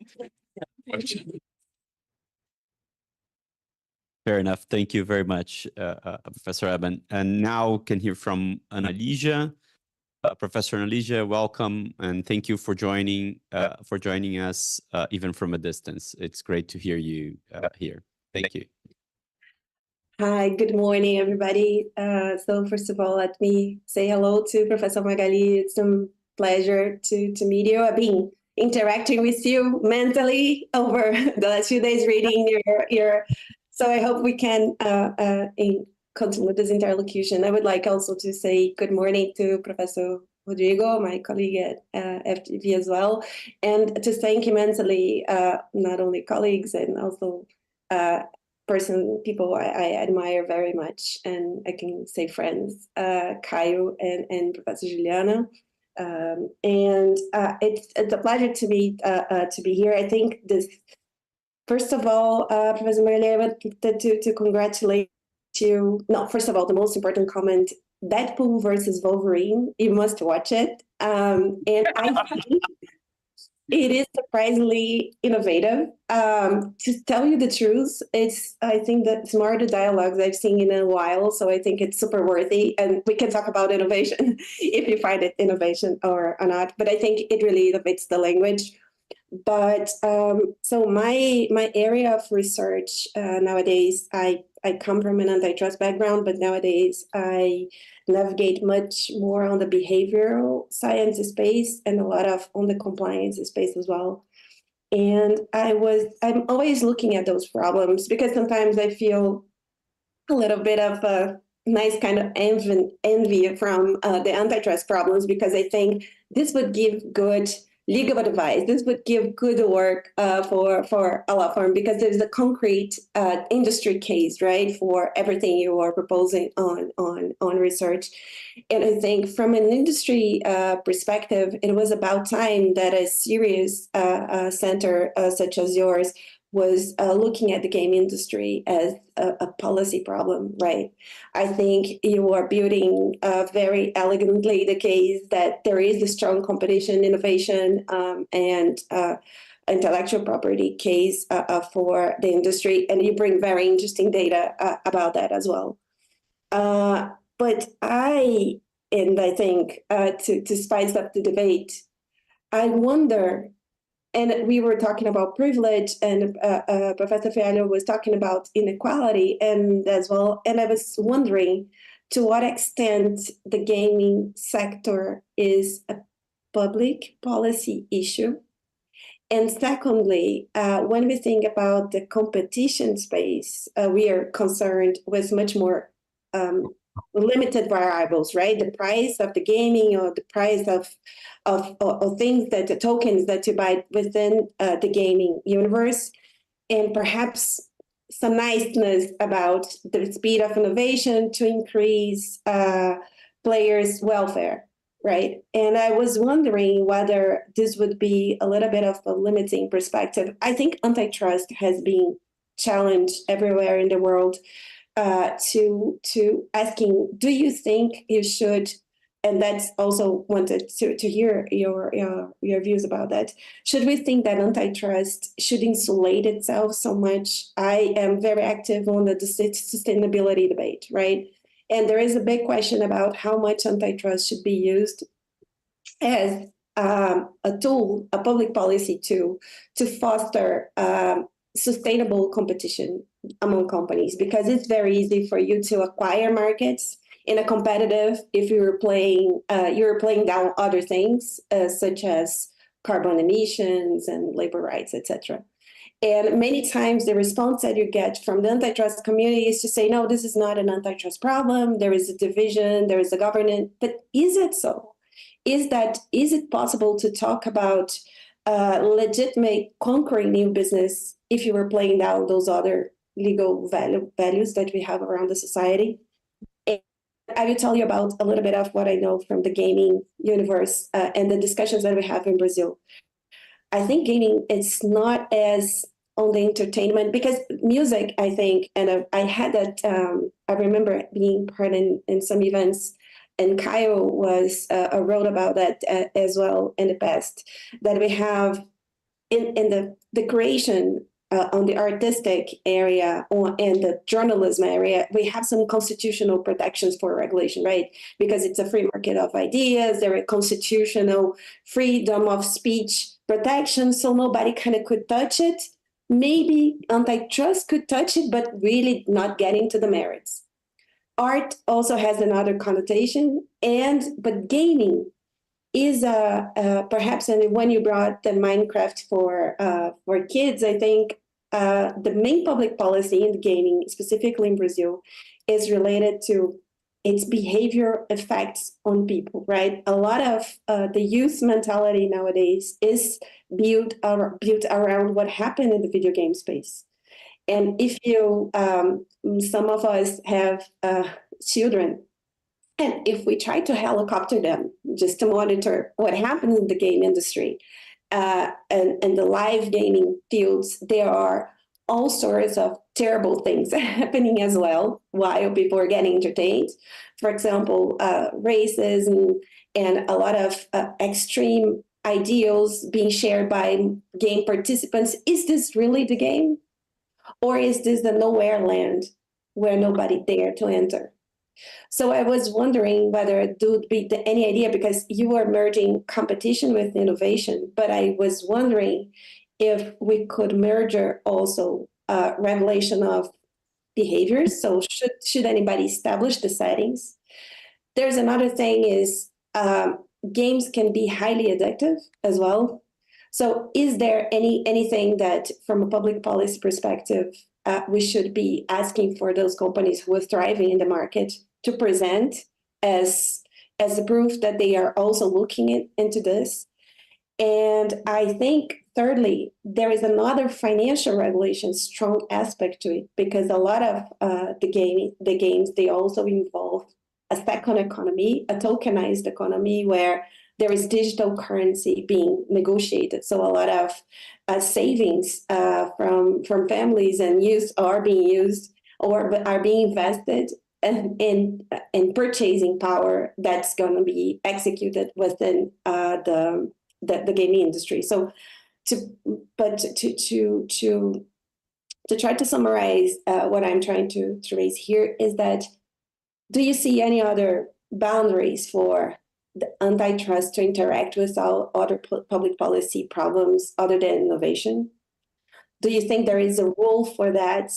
Fair enough. Thank you very much, Professor Eben. And now can hear from Anna Lygia. Professor Anna Lygia, welcome, and thank you for joining us even from a distance. It's great to hear you here. Thank you. Hi, good morning, everybody. So first of all, let me say hello to Professor Magali. It's a pleasure to meet you. I've been interacting with you mentally over the last few days, reading your so I hope we can continue this interlocution. I would like also to say good morning to Professor Rodrigo, my colleague at FDV as well, and to thank immensely not only colleagues and also people I admire very much, and I can say friends, Caio and Professor Juliana. It's a pleasure to be here. I think this, first of all, Professor Magali, I wanted to congratulate you. No, first of all, the most important comment: Deadpool versus Wolverine. You must watch it. And I think it is surprisingly innovative. To tell you the truth, I think that's more the dialogues I've seen in a while. So I think it's super worthy, and we can talk about innovation if you find it innovation or not. But I think it really innovates the language. But so my area of research nowadays, I come from an antitrust background, but nowadays I navigate much more on the behavioral science space and a lot of on the compliance space as well. And I'm always looking at those problems because sometimes I feel a little bit of a nice kind of envy from the antitrust problems, because I think this would give good legal advice. This would give good work for a law firm, because there's a concrete industry case, right, for everything you are proposing on research. And I think from an industry perspective, it was about time that a serious center such as yours was looking at the game industry as a policy problem, right? I think you are building very elegantly the case that there is a strong competition, innovation, and intellectual property case for the industry, and you bring very interesting data about that as well. But I think to spice up the debate, I wonder. And we were talking about privilege, and Professor Fialho was talking about inequality, and as well. And I was wondering to what extent the gaming sector is a public policy issue. And secondly, when we think about the competition space, we are concerned with much more limited variables, right? The price of the gaming, or the price of things, that the tokens that you buy within the gaming universe, and perhaps some niceness about the speed of innovation to increase players' welfare, right? And I was wondering whether this would be a little bit of a limiting perspective. I think antitrust has been challenged everywhere in the world. To asking, do you think you should, and that's also wanted to hear your views about that. Should we think that antitrust should insulate itself so much? I am very active on the sustainability debate, right? And there is a big question about how much antitrust should be used as a tool, a public policy tool, to foster sustainable competition among companies, because it's very easy for you to acquire markets in a competitive, if you're playing down other things such as carbon emissions and labor rights, etc. And many times the response that you get from the antitrust community is to say, no, this is not an antitrust problem. There is a division, there is a governance. But is it so? Is it possible to talk about legitimate conquering new business if you were playing down those other legal values that we have around the society? And I will tell you about a little bit of what I know from the gaming universe and the discussions that we have in Brazil. I think gaming is not as only entertainment, because music, I think, and I had that, I remember being part in some events, and Caio wrote about that as well in the past, that we have in the creation on the artistic area and the journalism area, we have some constitutional protections for regulation, right? Because it's a free market of ideas, there are constitutional freedom of speech protection, so nobody kind of could touch it. Maybe antitrust could touch it, but really not get into the merits. Art also has another connotation, but gaming is perhaps, and when you brought the Minecraft for kids, I think the main public policy in gaming, specifically in Brazil, is related to its behavior effects on people, right? A lot of the youth mentality nowadays is built around what happened in the video game space. And if you, some of us have children, and if we try to helicopter them just to monitor what happens in the game industry and the live gaming fields, there are all sorts of terrible things happening as well while people are getting entertained. For example, racism and a lot of extreme ideals being shared by game participants. Is this really the game? Or is this the nowhere land where nobody dare to enter? So I was wondering whether it would be any idea, because you were merging competition with innovation, but I was wondering if we could merge also regulation of behaviors. So should anybody establish the settings? There's another thing is games can be highly addictive as well. So is there anything that from a public policy perspective, we should be asking for those companies who are thriving in the market to present as a proof that they are also looking into this? And I think, thirdly, there is another financial regulation strong aspect to it, because a lot of the games, they also involve a second economy, a tokenized economy, where there is digital currency being negotiated. So a lot of savings from families and youth are being used or are being invested in purchasing power that's going to be executed within the gaming industry. So to try to summarize what I'm trying to raise here is that, do you see any other boundaries for the antitrust to interact with all other public policy problems other than innovation? Do you think there is a role for that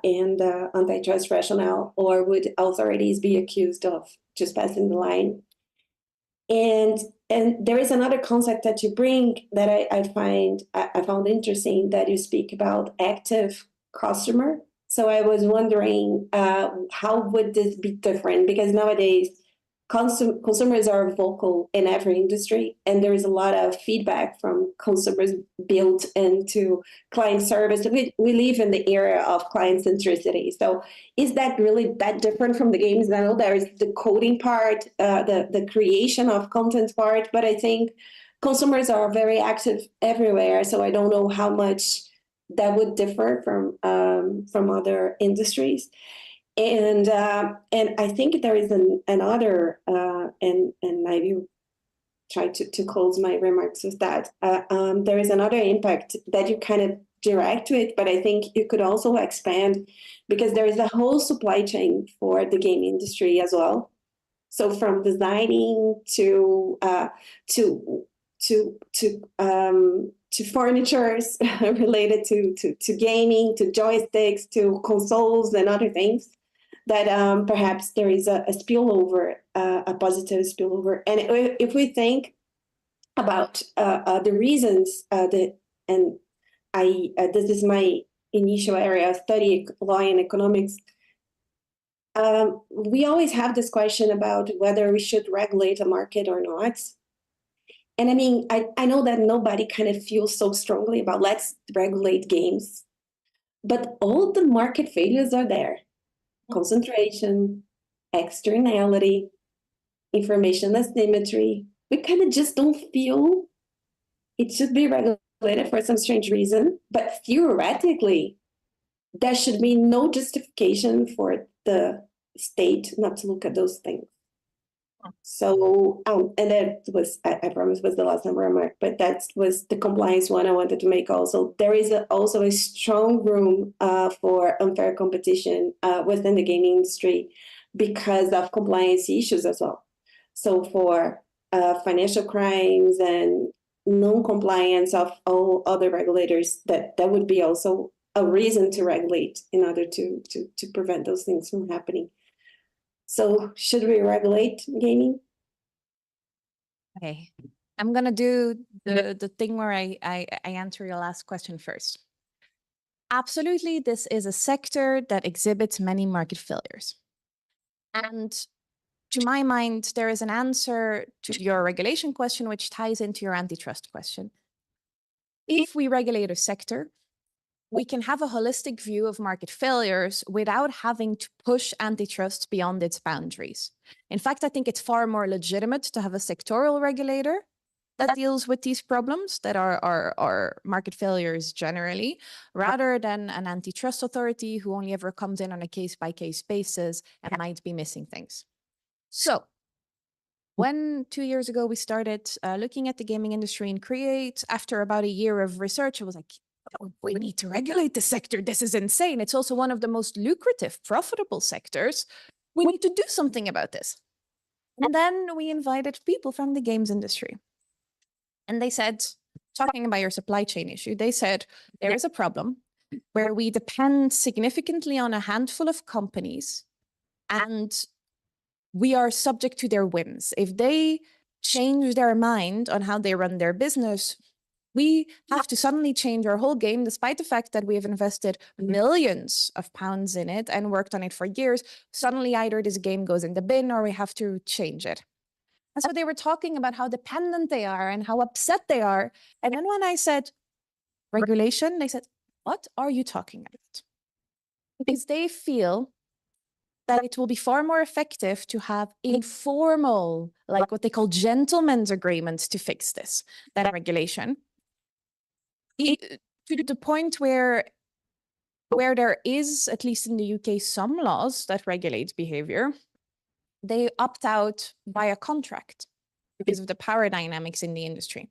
in the antitrust rationale, or would authorities be accused of just passing the line? And there is another concept that you bring that I found interesting, that you speak about active customer. So I was wondering, how would this be different? Because nowadays, consumers are vocal in every industry, and there is a lot of feedback from consumers built into client service. We live in the era of client centricity. So is that really that different from the games? I know there is the coding part, the creation of content part, but I think consumers are very active everywhere. So I don't know how much that would differ from other industries. And I think there is another, and I will try to close my remarks with that. There is another impact that you kind of direct to it, but I think you could also expand, because there is a whole supply chain for the game industry as well. So from designing to furnitures related to gaming, to joysticks, to consoles and other things, that perhaps there is a spillover, a positive spillover. And if we think about the reasons, this is my initial area of study, law and economics, we always have this question about whether we should regulate a market or not. And I mean, I know that nobody kind of feels so strongly about let's regulate games, but all the market failures are there. Concentration, externality, information asymmetry. We kind of just don't feel it should be regulated for some strange reason, but theoretically, there should be no justification for the state not to look at those things. So, and that was, I promise, was the last remark, but that was the compliance one I wanted to make also. There is also a strong room for unfair competition within the gaming industry because of compliance issues as well. So for financial crimes and non-compliance of all other regulators, that would be also a reason to regulate in order to prevent those things from happening. So should we regulate gaming? Okay, I'm gonna do the thing where I answer your last question first. Absolutely, this is a sector that exhibits many market failures. And to my mind, there is an answer to your regulation question, which ties into your antitrust question. If we regulate a sector, we can have a holistic view of market failures without having to push antitrust beyond its boundaries. In fact, I think it's far more legitimate to have a sectoral regulator that deals with these problems that are market failures generally, rather than an antitrust authority who only ever comes in on a case-by-case basis and might be missing things. So when 2 years ago we started looking at the gaming industry in Create, after about a year of research, I was like, oh, we need to regulate the sector. This is insane. It's also one of the most lucrative, profitable sectors. We need to do something about this. And then we invited people from the games industry. And they said, talking about your supply chain issue, they said, there is a problem where we depend significantly on a handful of companies and we are subject to their whims. If they change their mind on how they run their business, we have to suddenly change our whole game, despite the fact that we have invested millions of pounds in it and worked on it for years. Suddenly, either this game goes in the bin or we have to change it. And so they were talking about how dependent they are and how upset they are. And then when I said regulation, they said, what are you talking about? Because they feel that it will be far more effective to have informal, like what they call gentlemen's agreements to fix this, than regulation. To the point where there is, at least in the UK, some laws that regulate behavior, they opt out via contract because of the power dynamics in the industry.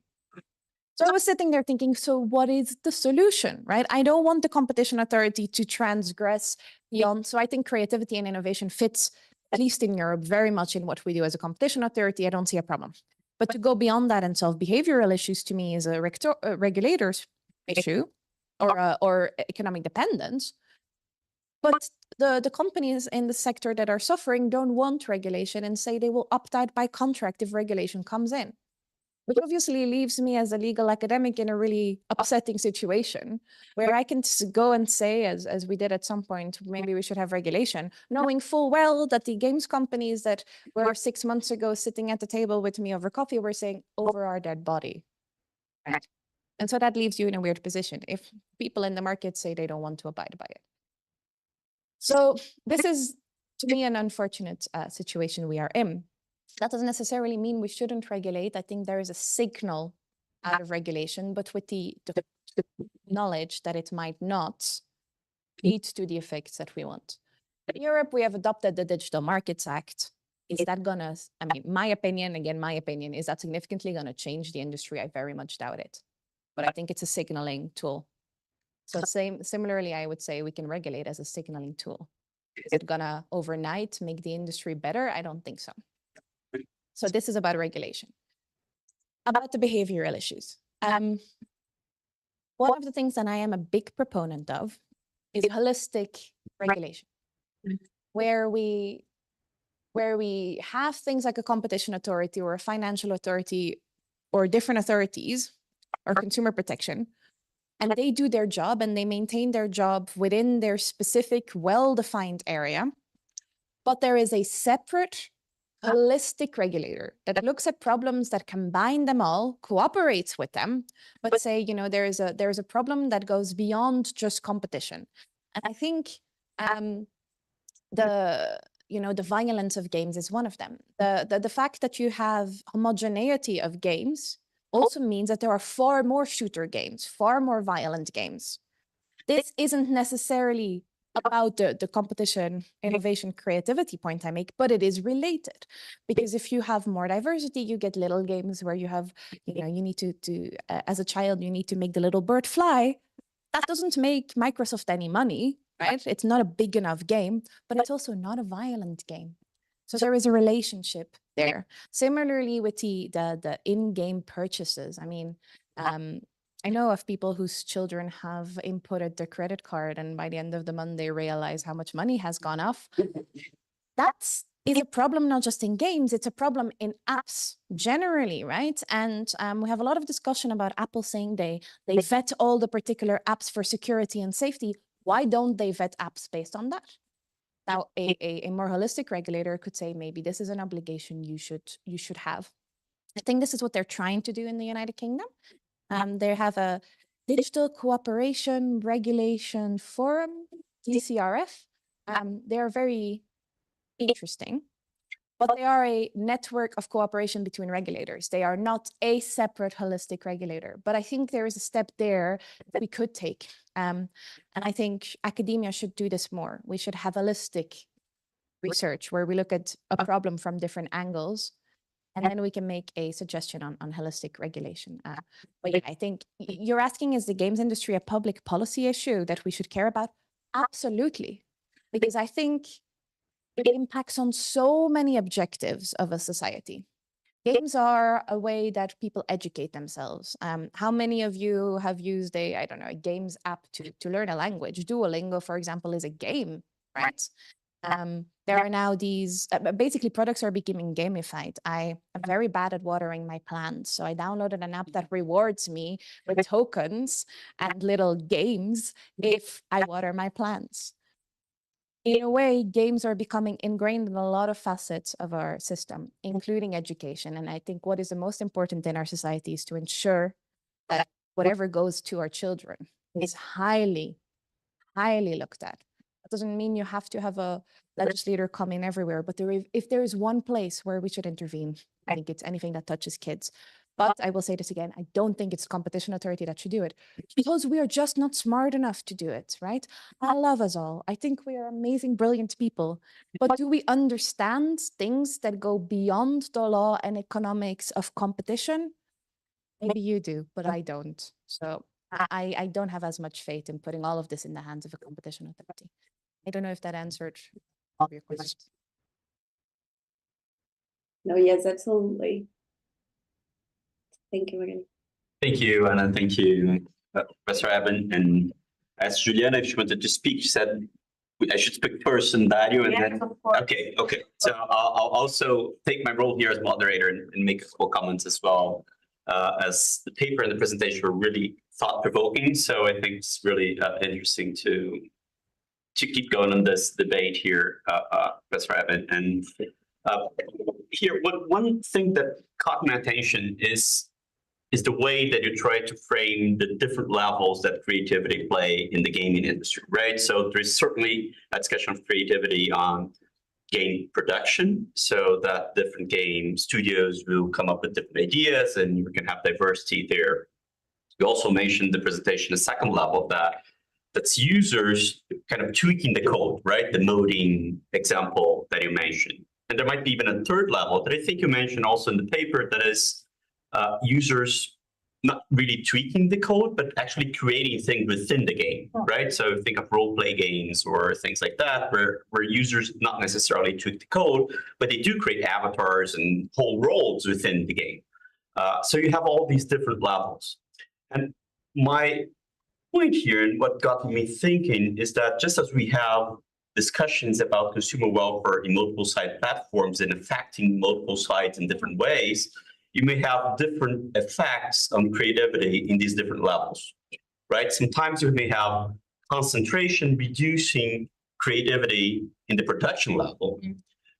So I was sitting there thinking, so what is the solution, right? I don't want the competition authority to transgress beyond. So I think creativity and innovation fits, at least in Europe, very much in what we do as a competition authority. I don't see a problem. But to go beyond that and solve behavioral issues, to me, is a regulator's issue or economic dependence. But the companies in the sector that are suffering don't want regulation and say they will opt out by contract if regulation comes in, which obviously leaves me as a legal academic in a really upsetting situation where I can go and say, as we did at some point, maybe we should have regulation, knowing full well that the games companies that were 6 months ago sitting at the table with me over coffee were saying, over our dead body. Right. And so that leaves you in a weird position if people in the market say they don't want to abide by it. So this is, to me, an unfortunate situation we are in. That doesn't necessarily mean we shouldn't regulate. I think there is a signal out of regulation, but with the knowledge that it might not lead to the effects that we want. In Europe, we have adopted the Digital Markets Act. Is that gonna, I mean, my opinion, is that significantly gonna change the industry? I very much doubt it. But I think it's a signaling tool. So similarly, I would say we can regulate as a signaling tool. Is it gonna overnight make the industry better? I don't think so. So this is about regulation. About the behavioral issues. One of the things that I am a big proponent of is holistic regulation, where we have things like a competition authority or a financial authority or different authorities or consumer protection, and they do their job and they maintain their job within their specific, well-defined area. But there is a separate holistic regulator that looks at problems that combine them all, cooperates with them, but say, you know, there's a problem that goes beyond just competition. And I think the violence of games is one of them. The fact that you have homogeneity of games also means that there are far more shooter games, far more violent games. This isn't necessarily about the competition, innovation, creativity point I make, but it is related. Because if you have more diversity, you get little games where you have, you need to as a child, you need to make the little bird fly. That doesn't make Microsoft any money, right? It's not a big enough game, but it's also not a violent game. So there is a relationship there. Similarly with the in-game purchases. I mean, I know of people whose children have inputted their credit card and by the end of the month, they realize how much money has gone off. That is a problem not just in games, it's a problem in apps generally, right? And we have a lot of discussion about Apple saying they vet all the particular apps for security and safety. Why don't they vet apps based on that? Now, a more holistic regulator could say, maybe this is an obligation you should have. I think this is what they're trying to do in the United Kingdom. They have a Digital Cooperation Regulation Forum, DCRF. They're very interesting, but they are a network of cooperation between regulators. They are not a separate holistic regulator, but I think there is a step there that we could take. And I think academia should do this more. We should have holistic research where we look at a problem from different angles, and then we can make a suggestion on holistic regulation. But yeah, I think you're asking, is the games industry a public policy issue that we should care about? Absolutely, because I think it impacts on so many objectives of a society. Games are a way that people educate themselves. How many of you have used a games app to learn a language? Duolingo, for example, is a game, right? There are now these, basically products are becoming gamified. I am very bad at watering my plants. So I downloaded an app that rewards me with tokens and little games if I water my plants. In a way, games are becoming ingrained in a lot of facets of our system, including education. And I think what is the most important in our society is to ensure that whatever goes to our children is highly, highly looked at. That doesn't mean you have to have a legislator come in everywhere, but if there is one place where we should intervene, I think it's anything that touches kids. But I will say this again, I don't think it's competition authority that should do it, because we are just not smart enough to do it, right? I love us all. I think we are amazing, brilliant people. But do we understand things that go beyond the law and economics of competition? Maybe you do, but I don't. So I don't have as much faith in putting all of this in the hands of a competition authority. I don't know if that answered all of your questions. No, yes, absolutely. Thank you, Magali. Thank you, Anna. Thank you, Professor Eben. And as Juliana, if she wanted to speak, she said I should speak first and value, and then okay. So I'll also take my role here as moderator and make a couple comments as well, as the paper and the presentation were really thought-provoking. So I think it's really interesting to keep going on this debate here, Professor Eben. And here, one thing that caught my attention is the way that you try to frame the different levels that creativity play in the gaming industry, right? So there's certainly a discussion of creativity on game production, so that different game studios will come up with different ideas and you can have diversity there. You also mentioned the presentation, the second level of that's users kind of tweaking the code, right? The moding example that you mentioned. And there might be even a third level that I think you mentioned also in the paper, that is users not really tweaking the code, but actually creating things within the game, right? So think of role-play games or things like that, where users not necessarily tweak the code, but they do create avatars and whole roles within the game. So you have all these different levels. And my point here, and what got me thinking, is that just as we have discussions about consumer welfare in multiple site platforms and affecting multiple sites in different ways, you may have different effects on creativity in these different levels, right? Sometimes you may have concentration reducing creativity in the production level,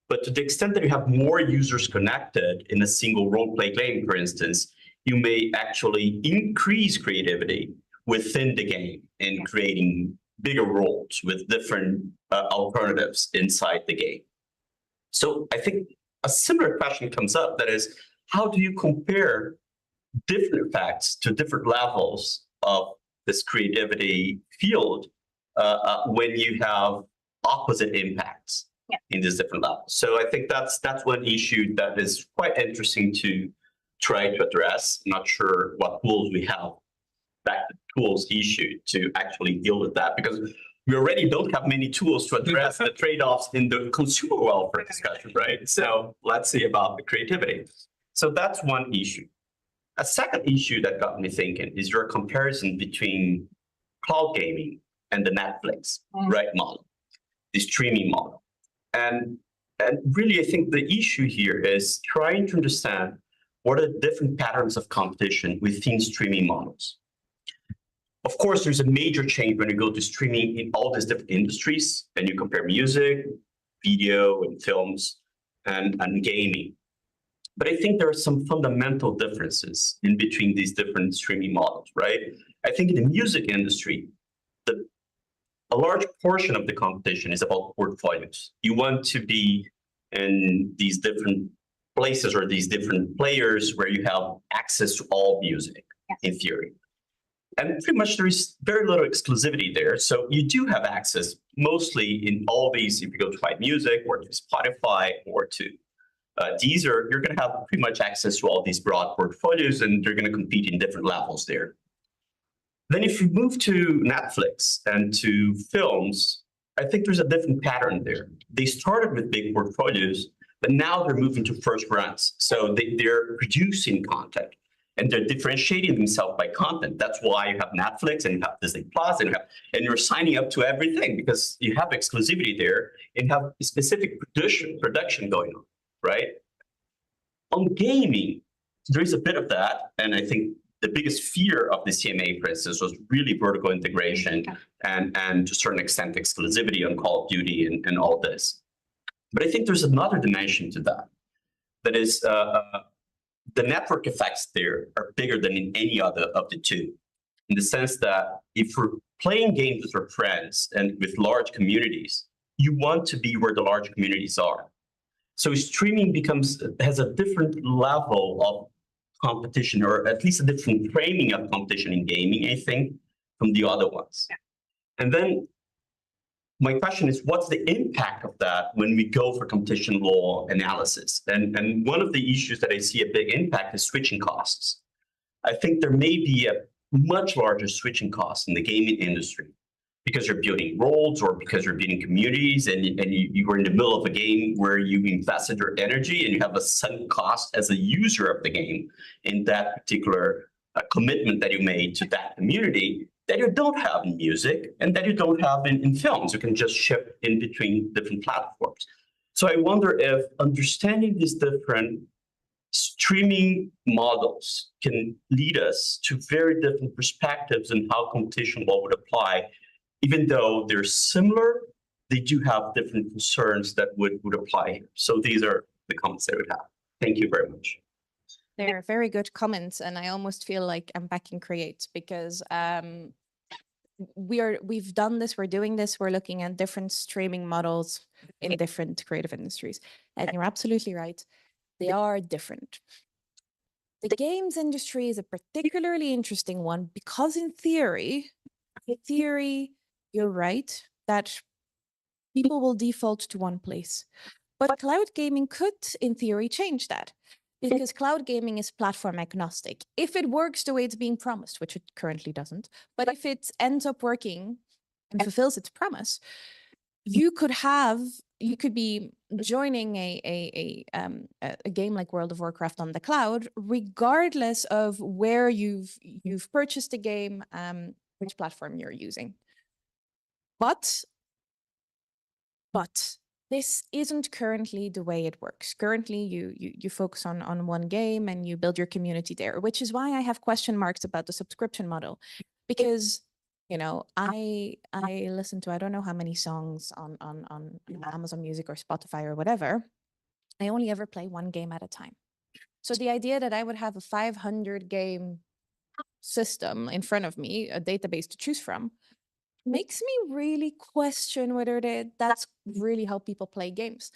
but to the extent that you have more users connected in a single role-play game, for instance, you may actually increase creativity within the game in creating bigger roles with different alternatives inside the game. So I think a similar question comes up, that is, how do you compare different effects to different levels of this creativity field when you have opposite impacts in these different levels? So I think that's one issue that is quite interesting to try to address. I'm not sure what tools we have, back to tools issue, to actually deal with that, because we already don't have many tools to address the trade-offs in the consumer welfare discussion, right? So let's see about the creativity. So that's one issue. A second issue that got me thinking is your comparison between cloud gaming and the Netflix right model, the streaming model. And really, I think the issue here is trying to understand what are the different patterns of competition within streaming models. Of course, there's a major change when you go to streaming in all these different industries and you compare music, video, and films, and gaming. But I think there are some fundamental differences in between these different streaming models, right? I think in the music industry, a large portion of the competition is about portfolios. You want to be in these different places or these different players where you have access to all music, in theory. And pretty much there is very little exclusivity there. So you do have access mostly in all these, if you go to Find Music or to Spotify or to Deezer, you're going to have pretty much access to all these broad portfolios, and they're going to compete in different levels there. Then if you move to Netflix and to films, I think there's a different pattern there. They started with big portfolios, but now they're moving to first runs. So they're producing content and they're differentiating themselves by content. That's why you have Netflix and you have Disney Plus and you're signing up to everything because you have exclusivity there and have a specific production going on, right? On gaming, there is a bit of that. And I think the biggest fear of the CMA, for instance, was really vertical integration and to a certain extent exclusivity on Call of Duty and all this. But I think there's another dimension to that. That is, the network effects there are bigger than in any other of the two, in the sense that if we're playing games with our friends and with large communities, you want to be where the large communities are. So streaming has a different level of competition, or at least a different framing of competition in gaming, I think, from the other ones. And then my question is, what's the impact of that when we go for competition law analysis? And one of the issues that I see a big impact is switching costs. I think there may be a much larger switching cost in the gaming industry because you're building roles or because you're building communities and you were in the middle of a game where you invested your energy and you have a sudden cost as a user of the game in that particular commitment that you made to that community that you don't have in music and that you don't have in films. You can just shift in between different platforms. So I wonder if understanding these different streaming models can lead us to very different perspectives on how competition law would apply. Even though they're similar, they do have different concerns that would apply here. So these are the comments I would have. Thank you very much. They're very good comments, and I almost feel like I'm backing Create because we've done this, we're doing this, we're looking at different streaming models in different creative industries. And you're absolutely right. They are different. The games industry is a particularly interesting one because in theory, you're right that people will default to one place. But cloud gaming could, in theory, change that. Because cloud gaming is platform agnostic. If it works the way it's being promised, which it currently doesn't, but if it ends up working and fulfills its promise, you could be joining a game like World of Warcraft on the cloud, regardless of where you've purchased the game, which platform you're using. But this isn't currently the way it works. Currently, you focus on one game and you build your community there, which is why I have question marks about the subscription model. Because, you know, I listen to I don't know how many songs on Amazon Music or Spotify or whatever. I only ever play one game at a time. So the idea that I would have a 500 game system in front of me, a database to choose from, makes me really question whether that's really how people play games.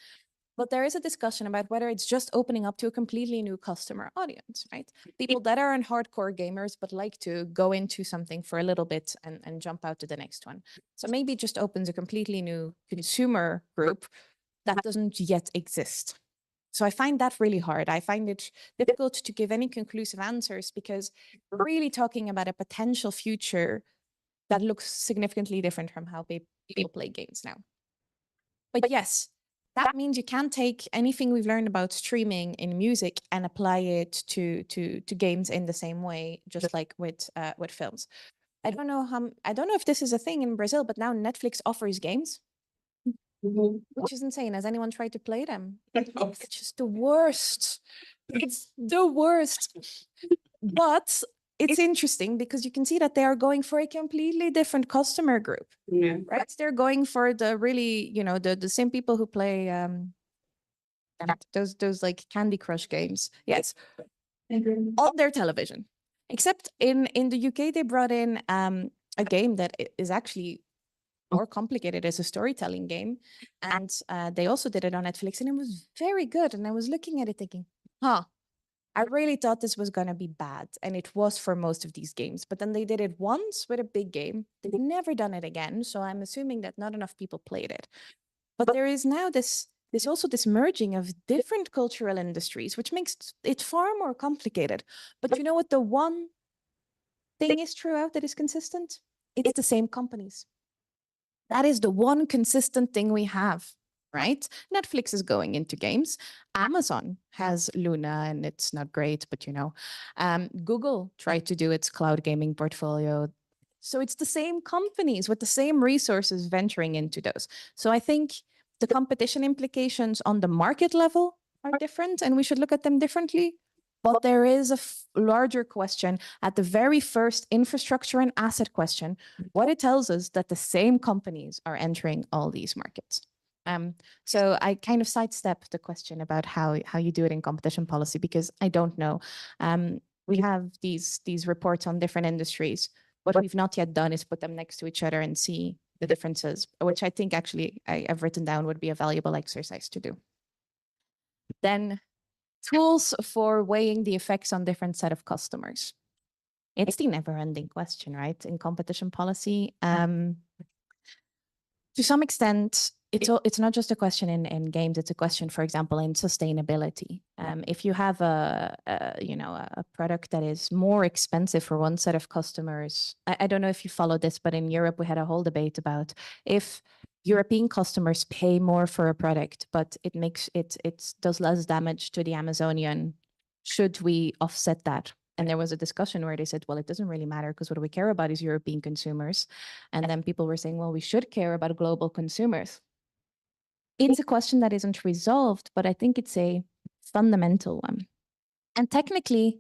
But there is a discussion about whether it's just opening up to a completely new customer audience, right? People that aren't hardcore gamers, but like to go into something for a little bit and jump out to the next one. So maybe it just opens a completely new consumer group that doesn't yet exist. So I find that really hard. I find it difficult to give any conclusive answers because we're really talking about a potential future that looks significantly different from how people play games now. But yes, that means you can't take anything we've learned about streaming in music and apply it to games in the same way, just like with films. I don't know if this is a thing in Brazil, but now Netflix offers games, which is insane. Has anyone tried to play them? It's just the worst. It's the worst. But it's interesting because you can see that they are going for a completely different customer group, right? They're going for the really, the same people who play those like Candy Crush games. Yes, on their television. Except in the UK, they brought in a game that is actually more complicated as a storytelling game. And they also did it on Netflix, and it was very good. And I was looking at it thinking, I really thought this was going to be bad. And it was for most of these games. But then they did it once with a big game. They've never done it again. So I'm assuming that not enough people played it. But there is now this merging of different cultural industries, which makes it far more complicated. But you know what the one thing is throughout that is consistent? It's the same companies. That is the one consistent thing we have, right? Netflix is going into games. Amazon has Luna, and it's not great, but Google tried to do its cloud gaming portfolio. So it's the same companies with the same resources venturing into those. So I think the competition implications on the market level are different, and we should look at them differently. But there is a larger question at the very first infrastructure and asset question. What it tells us that the same companies are entering all these markets. So I kind of sidestep the question about how you do it in competition policy, because I don't know. We have these reports on different industries. What we've not yet done is put them next to each other and see the differences, which I think actually I've written down would be a valuable exercise to do. Then tools for weighing the effects on different set of customers. It's the never-ending question, right? In competition policy, to some extent, it's not just a question in games. It's a question, for example, in sustainability. If you have a product that is more expensive for one set of customers, I don't know if you follow this, but in Europe we had a whole debate about if European customers pay more for a product, but it does less damage to the Amazonian. Should we offset that? And there was a discussion where they said, well, it doesn't really matter because what we care about is European consumers. And then people were saying, well, we should care about global consumers. It's a question that isn't resolved, but I think it's a fundamental one. And technically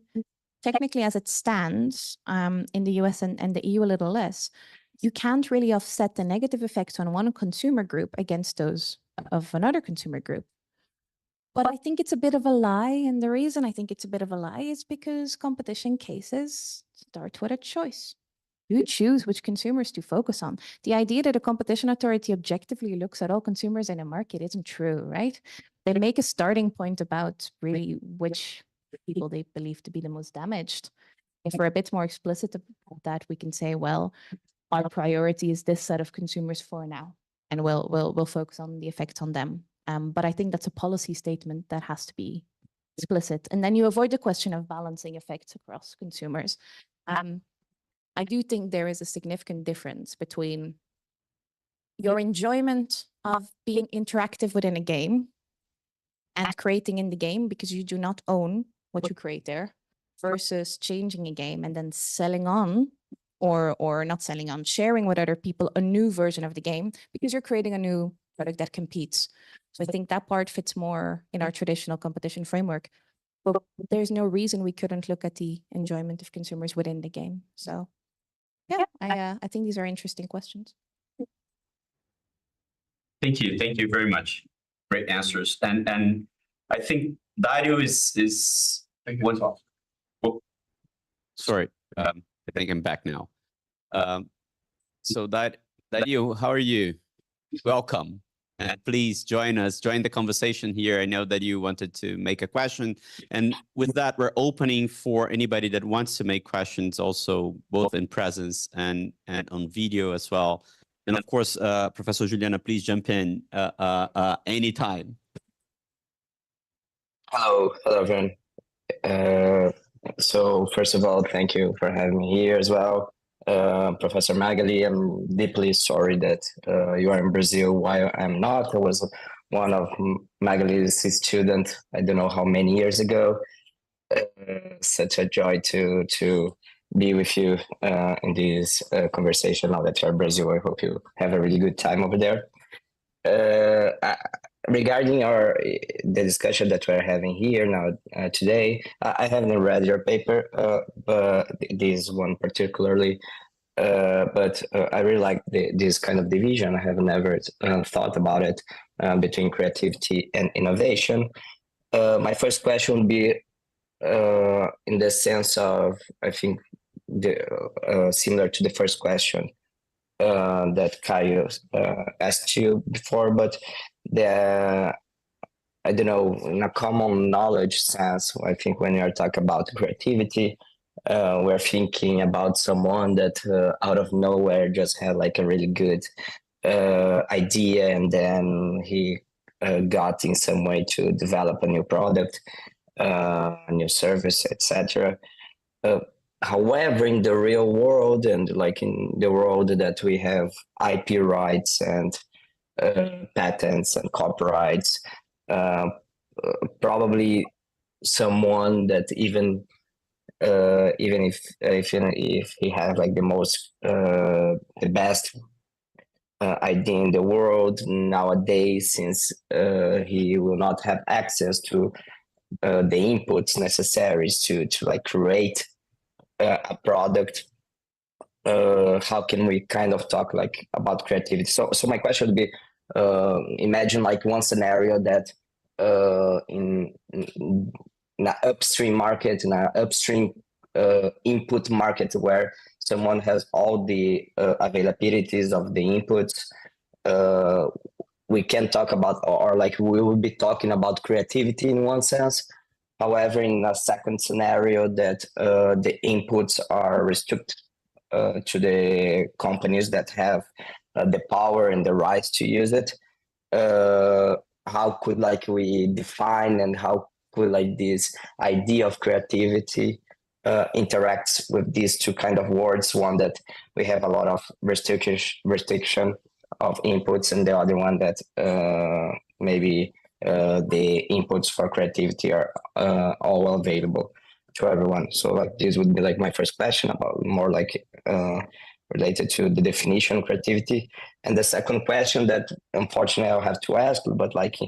as it stands, in the US and the EU a little less, you can't really offset the negative effects on one consumer group against those of another consumer group. But I think it's a bit of a lie. And the reason I think it's a bit of a lie is because competition cases start with a choice. You choose which consumers to focus on. The idea that a competition authority objectively looks at all consumers in a market isn't true, right? They make a starting point about really which people they believe to be the most damaged. If we're a bit more explicit about that, we can say, well, our priority is this set of consumers for now, and we'll focus on the effect on them. But I think that's a policy statement that has to be explicit. And then you avoid the question of balancing effects across consumers. I do think there is a significant difference between your enjoyment of being interactive within a game and creating in the game because you do not own what you create there, versus changing a game and then selling on or not selling on, sharing with other people a new version of the game because you're creating a new product that competes. So I think that part fits more in our traditional competition framework. But there's no reason we couldn't look at the enjoyment of consumers within the game. So yeah, I think these are interesting questions. Thank you very much. Great answers. And I think Dario is one. Oh, sorry, I think I'm back now. So Dario, how are you? Welcome. And please join the conversation here. I know that you wanted to make a question. And with that, we're opening for anybody that wants to make questions also, both in presence and on video as well. And of course, Professor Juliana, please jump in anytime. Hello, everyone. So first of all, thank you for having me here as well. Professor Magali, I'm deeply sorry that you are in Brazil while I'm not. I was one of Magali's students, I don't know how many years ago. Such a joy to be with you in this conversation now that you're in Brazil. I hope you have a really good time over there. regarding the discussion that we're having here now today, I haven't read your paper, but this one particularly. But I really like this kind of division. I have never thought about it between creativity and innovation. My first question would be in the sense of, I think, similar to the first question that Caio asked you before, but I don't know, in a common knowledge sense, I think when you're talking about creativity, we're thinking about someone that out of nowhere just had like a really good idea, and then he got in some way to develop a new product, a new service, etc. However, in the real world, and like in the world that we have IP rights and patents and copyrights, probably someone that even if he has like the best idea in the world nowadays, since he will not have access to the inputs necessary to like create a product, how can we kind of talk like about creativity? So my question would be, imagine like one scenario that in an upstream market, in an upstream input market, where someone has all the availabilities of the inputs, we can talk about, or like we will be talking about creativity in one sense. However, in a second scenario that the inputs are restricted to the companies that have the power and the rights to use it, how could like we define, and how could like this idea of creativity interacts with these two kind of words, one that we have a lot of restriction of inputs, and the other one that maybe the inputs for creativity are all available to everyone. So like this would be like my first question, about more like related to the definition of creativity. And the second question that unfortunately I'll have to ask, but like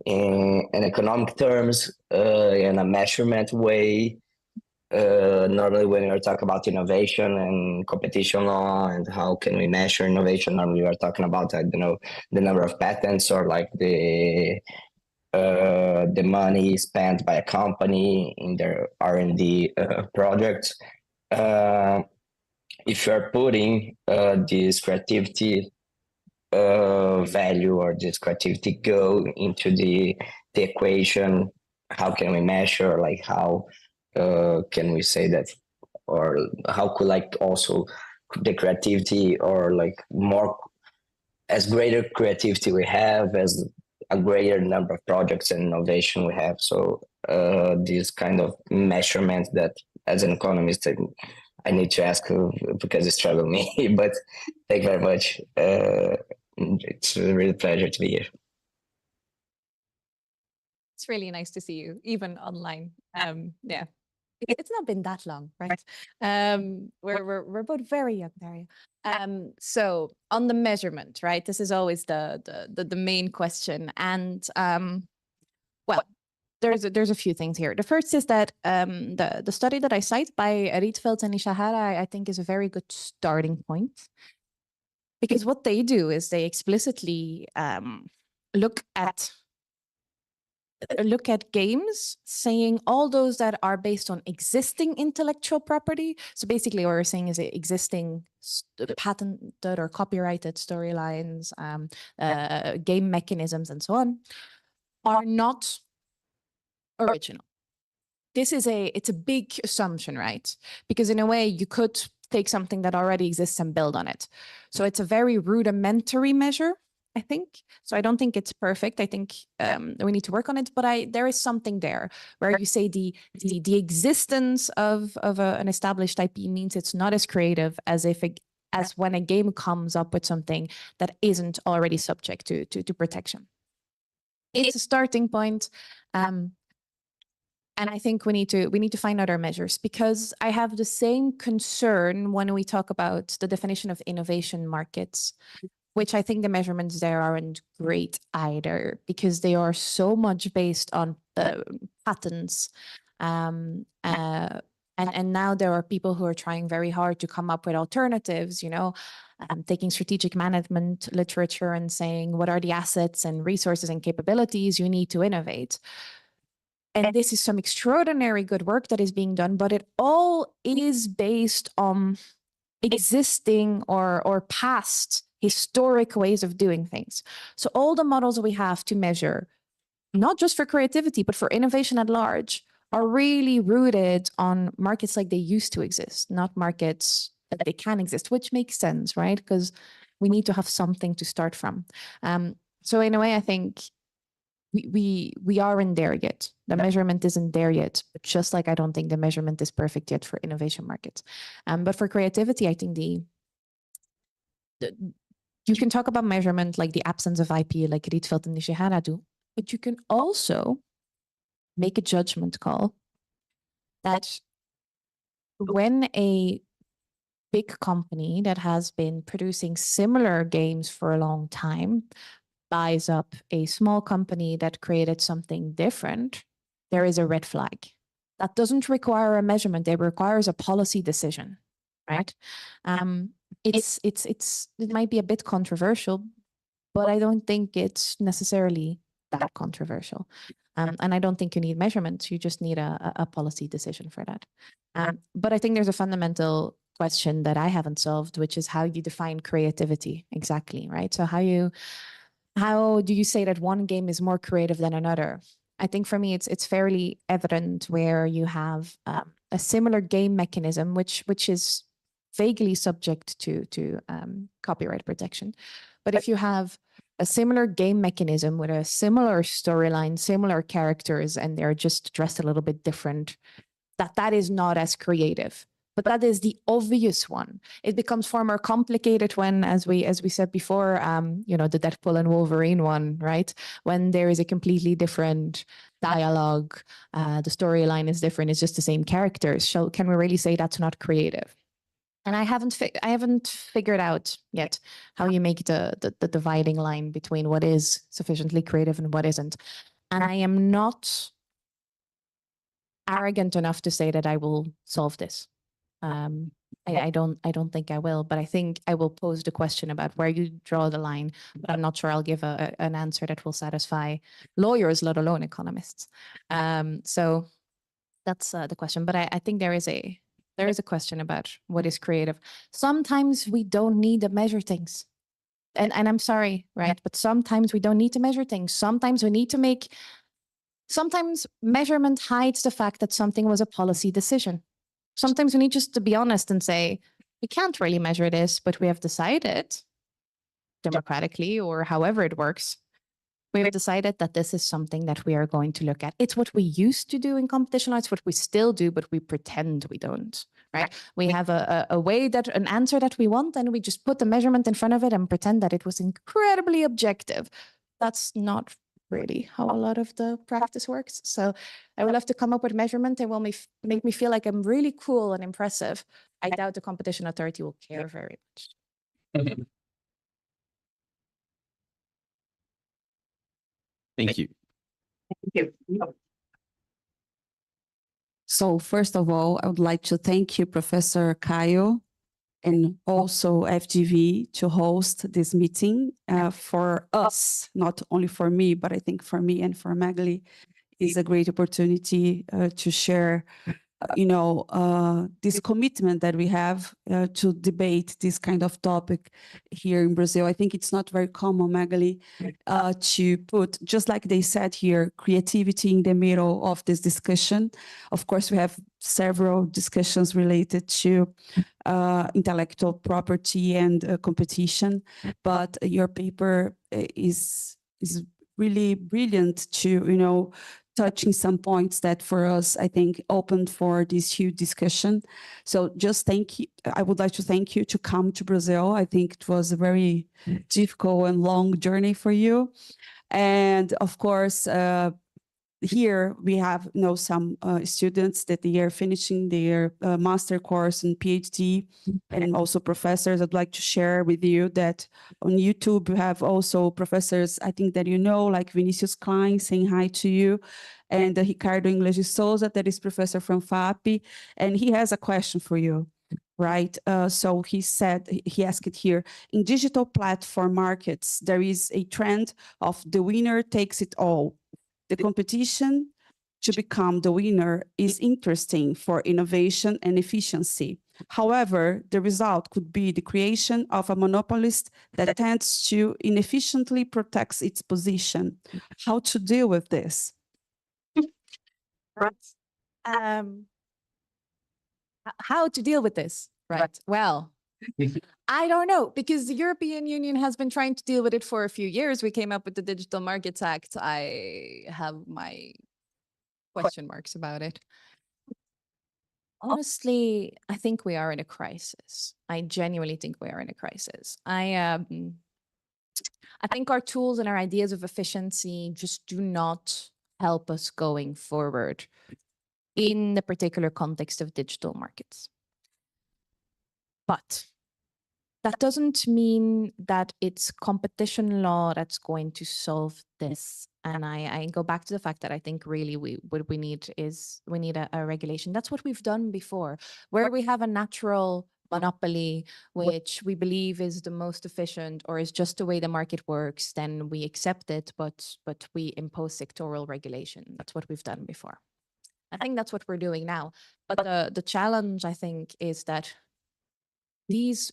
in economic terms, in a measurement way, normally when we talk about innovation and competition law and how can we measure innovation, normally we are talking about, I don't know, the number of patents, or like the money spent by a company in their R&D projects. If you're putting this creativity value, or this creativity goal into the equation, how can we measure, like how can we say that, or how could like also the creativity, or like more, as greater creativity we have, as a greater number of projects and innovation we have. So this kind of measurement that as an economist I need to ask, because it's trouble me. But thank you very much. It's a real pleasure to be here. It's really nice to see you, even online. Yeah, it's not been that long, right? We're both very young, Daria. So on the measurement, right? This is always the main question, and well, there's a few things here. The first is that the study that I cite by Rietveld and Ishihara, I think, is a very good starting point, because what they do is they explicitly look at games, saying all those that are based on existing intellectual property. So basically what we're saying is existing patented or copyrighted storylines, game mechanisms, and so on, are not original. It's a big assumption, right? Because in a way you could take something that already exists and build on it. So it's a very rudimentary measure, I think. So I don't think it's perfect. I think we need to work on it, but there is something there where you say the existence of an established IP means it's not as creative as when a game comes up with something that isn't already subject to protection. It's a starting point. And I think we need to find other measures, because I have the same concern when we talk about the definition of innovation markets. which I think the measurements there aren't great either, because they are so much based on patterns. And now there are people who are trying very hard to come up with alternatives, you know, taking strategic management literature and saying, what are the assets and resources and capabilities you need to innovate? And this is some extraordinary good work that is being done, but it all is based on existing or past historic ways of doing things. So all the models we have to measure, not just for creativity, but for innovation at large, are really rooted on markets like they used to exist, not markets that they can exist, which makes sense, right? Because we need to have something to start from. So in a way, I think we aren't there yet. The measurement isn't there yet, but just like I don't think the measurement is perfect yet for innovation markets. But for creativity, I think you can talk about measurement like the absence of IP, like Rietveld and Nishihara do, but you can also make a judgment call that when a big company that has been producing similar games for a long time buys up a small company that created something different, there is a red flag. That doesn't require a measurement, it requires a policy decision, right? It might be a bit controversial, but I don't think it's necessarily that controversial. And I don't think you need measurements, you just need a policy decision for that. But I think there's a fundamental question that I haven't solved, which is how you define creativity exactly, right? So how do you say that one game is more creative than another? I think for me, it's fairly evident where you have a similar game mechanism, which is vaguely subject to copyright protection. But if you have a similar game mechanism with a similar storyline, similar characters, and they're just dressed a little bit different, that is not as creative. But that is the obvious one. It becomes far more complicated when, as we said before, you know, the Deadpool and Wolverine one, right? When there is a completely different dialogue, the storyline is different, it's just the same characters. So can we really say that's not creative? And I haven't figured out yet how you make the dividing line between what is sufficiently creative and what isn't. And I am not arrogant enough to say that I will solve this. I don't think I will, but I think I will pose the question about where you draw the line, but I'm not sure I'll give an answer that will satisfy lawyers, let alone economists. So that's the question. But I think there is a question about what is creative. Sometimes we don't need to measure things. And I'm sorry, right? But sometimes we don't need to measure things. Sometimes we need to sometimes measurement hides the fact that something was a policy decision. Sometimes we need just to be honest and say, we can't really measure this, but we have decided democratically or however it works, we have decided that this is something that we are going to look at. It's what we used to do in competition law. It's what we still do, but we pretend we don't, right? We have an answer that we want, and we just put the measurement in front of it and pretend that it was incredibly objective. That's not really how a lot of the practice works. So I will have to come up with measurement that will make me feel like I'm really cool and impressive. I doubt the competition authority will care very much. Thank you. Thank you. So first of all, I would like to thank you, Professor Caio, and also FGV to host this meeting for us, not only for me, but I think for me and for Magali is a great opportunity to share, this commitment that we have to debate this kind of topic here in Brazil. I think it's not very common, Magali, to put, just like they said here, creativity in the middle of this discussion. Of course, we have several discussions related to intellectual property and competition, but your paper is really brilliant to, touching some points that for us, I think, opened for this huge discussion. So just thank you. I would like to thank you to come to Brazil. I think it was a very difficult and long journey for you. And of course, here we have some students that they are finishing their master course and PhD, and also professors. I'd like to share with you that on YouTube we have also professors, I think that like Vinicius Klein saying hi to you, and Ricardo English Souza, that is professor from FAP, and he has a question for you. Right. So he asked it here, in digital platform markets, there is a trend of the winner takes it all. The competition to become the winner is interesting for innovation and efficiency. However, the result could be the creation of a monopolist that tends to inefficiently protect its position. How to deal with this? How to deal with this? Right. Well, I don't know, because the European Union has been trying to deal with it for a few years. We came up with the Digital Markets Act. I have my question marks about it. Honestly, I think we are in a crisis. I genuinely think we are in a crisis. I think our tools and our ideas of efficiency just do not help us going forward in the particular context of digital markets. But that doesn't mean that it's competition law that's going to solve this. And I go back to the fact that I think really what we need is a regulation. That's what we've done before, where we have a natural monopoly, which we believe is the most efficient or is just the way the market works, then we accept it, but we impose sectoral regulation. That's what we've done before. I think that's what we're doing now. But the challenge, I think, is that these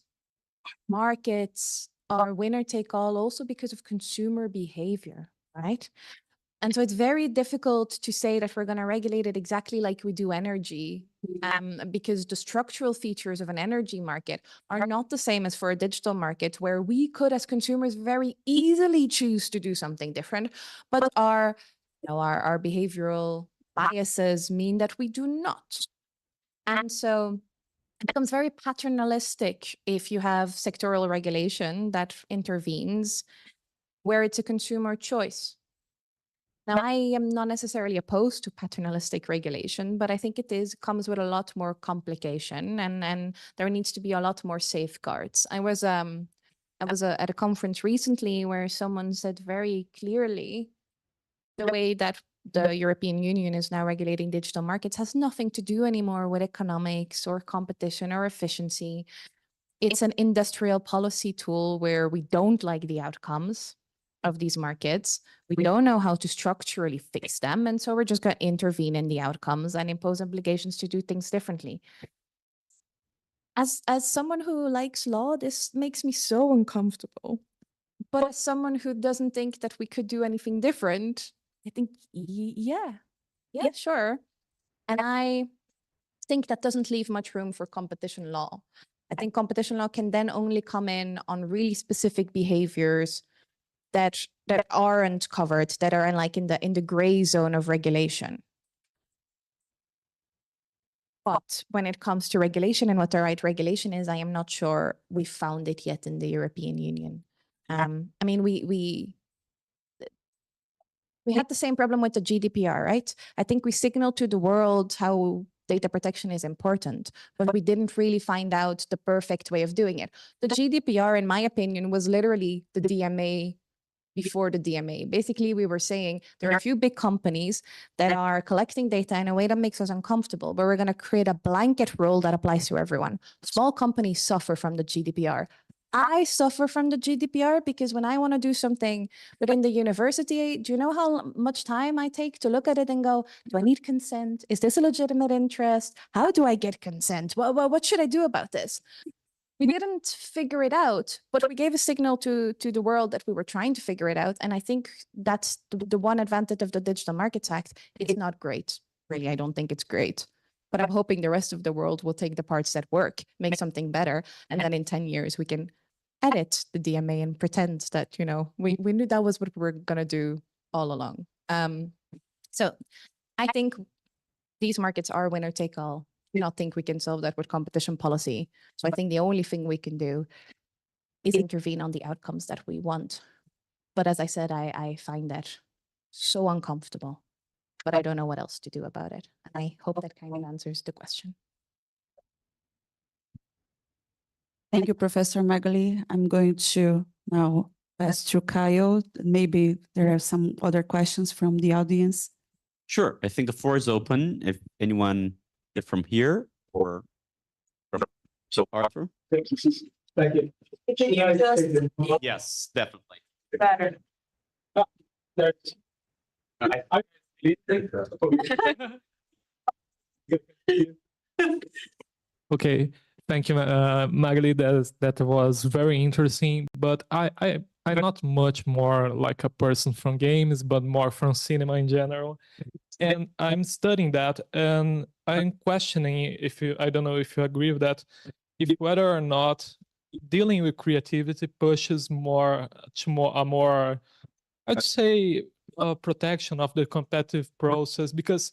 markets are winner take all also because of consumer behavior, right? And so it's very difficult to say that we're going to regulate it exactly like we do energy, because the structural features of an energy market are not the same as for a digital market, where we could, as consumers, very easily choose to do something different, but our behavioral biases mean that we do not. And so it becomes very paternalistic if you have sectoral regulation that intervenes where it's a consumer choice. Now, I am not necessarily opposed to paternalistic regulation, but I think it comes with a lot more complication, and there needs to be a lot more safeguards. I was at a conference recently where someone said very clearly the way that the European Union is now regulating digital markets has nothing to do anymore with economics or competition or efficiency. It's an industrial policy tool where we don't like the outcomes of these markets. We don't know how to structurally fix them. And so we're just going to intervene in the outcomes and impose obligations to do things differently. As someone who likes law, this makes me so uncomfortable. But as someone who doesn't think that we could do anything different, I think, yeah, sure. And I think that doesn't leave much room for competition law. I think competition law can then only come in on really specific behaviors that aren't covered, that are in the gray zone of regulation. But when it comes to regulation and what the right regulation is, I am not sure we found it yet in the European Union. I mean, we had the same problem with the GDPR, right? I think we signaled to the world how data protection is important, but we didn't really find out the perfect way of doing it. The GDPR, in my opinion, was literally the DMA before the DMA. Basically, we were saying there are a few big companies that are collecting data in a way that makes us uncomfortable, but we're going to create a blanket rule that applies to everyone. Small companies suffer from the GDPR. I suffer from the GDPR because when I want to do something within the university, do you know how much time I take to look at it and go, do I need consent? Is this a legitimate interest? How do I get consent? What should I do about this? We didn't figure it out, but we gave a signal to the world that we were trying to figure it out. And I think that's the one advantage of the Digital Markets Act. It's not great. Really, I don't think it's great. But I'm hoping the rest of the world will take the parts that work, make something better. And then in 10 years, we can edit the DMA and pretend that, we knew that was what we were going to do all along. So I think these markets are winner take all. I do not think we can solve that with competition policy. So I think the only thing we can do is intervene on the outcomes that we want. But as I said, I find that so uncomfortable. but I don't know what else to do about it. And I hope that kind of answers the question. Thank you, Professor Magali. I'm going to now pass to Caio. Maybe there are some other questions from the audience. Sure. I think the floor is open. If anyone from here or from Arthur. Thank you. Yes, definitely. Better. Okay, thank you, Magali. That was very interesting. But I'm not much more like a person from games, but more from cinema in general. And I'm studying that, and I'm questioning if you, I don't know if you agree with that, if whether or not dealing with creativity pushes more to a more, I'd say, protection of the competitive process, because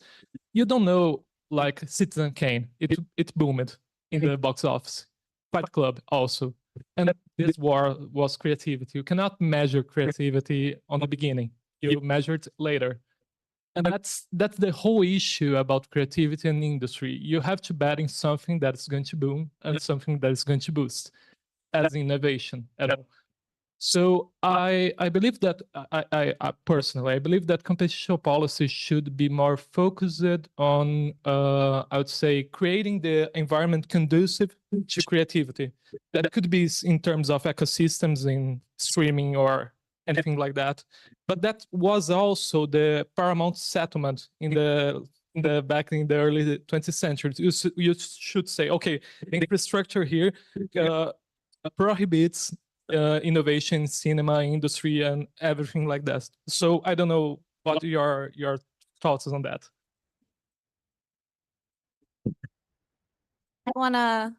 you don't know, like Citizen Kane, it boomed in the box office. Fight Club also, and this war was creativity. You cannot measure creativity on the beginning. You measure it later. And that's the whole issue about creativity and industry. You have to bet in something that is going to boom and something that is going to boost as innovation at all. So I believe that I personally, I believe that competition policy should be more focused on, I would say, creating the environment conducive to creativity. That could be in terms of ecosystems in streaming or anything like that. But that was also the paramount settlement in the back in the early 20th century. You should say, okay, the infrastructure here prohibits innovation in cinema industry and everything like that. So I don't know what your thoughts on that. I wanna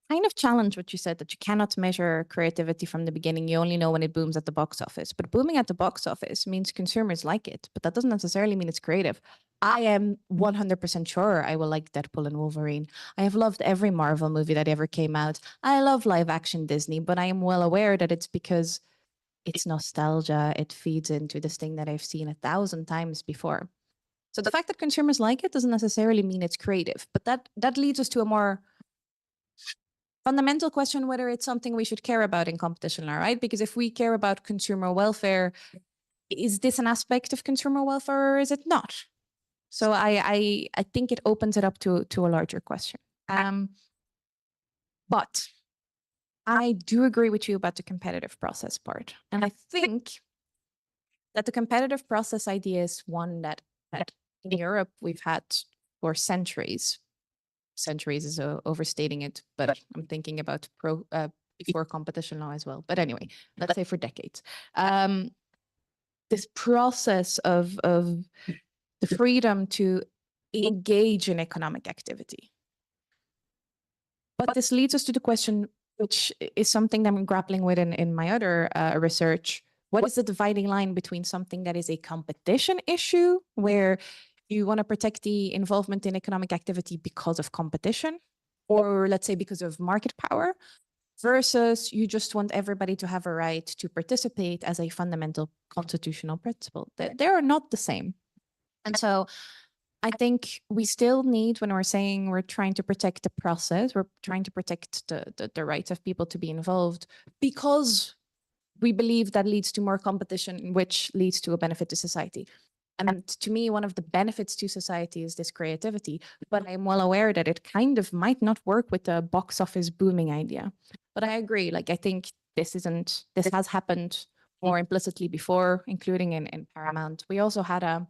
kind of challenge what you said, that you cannot measure creativity from the beginning. You only know when it booms at the box office. But booming at the box office means consumers like it, but that doesn't necessarily mean it's creative. I am 100% sure I will like Deadpool and Wolverine. I have loved every Marvel movie that ever came out. I love live action Disney, but I am well aware that it's because it's nostalgia. It feeds into this thing that I've seen 1,000 times before. So the fact that consumers like it doesn't necessarily mean it's creative, but that leads us to a more fundamental question, whether it's something we should care about in competition law, right? Because if we care about consumer welfare, is this an aspect of consumer welfare or is it not? So I think it opens it up to a larger question. But I do agree with you about the competitive process part. And I think that the competitive process idea is one that in Europe we've had for centuries. Centuries is overstating it, but I'm thinking about before competition law as well. But anyway, let's say for decades. This process of the freedom to engage in economic activity. But this leads us to the question, which is something that I'm grappling with in my other research. What is the dividing line between something that is a competition issue, where you want to protect the involvement in economic activity because of competition, or let's say because of market power, versus you just want everybody to have a right to participate as a fundamental constitutional principle? They are not the same. And so I think we still need, when we're saying we're trying to protect the process, we're trying to protect the rights of people to be involved, because we believe that leads to more competition, which leads to a benefit to society. And to me, one of the benefits to society is this creativity, but I'm well aware that it kind of might not work with the box office booming idea. But I agree, like, I think this has happened more implicitly before, including in Paramount. We also had a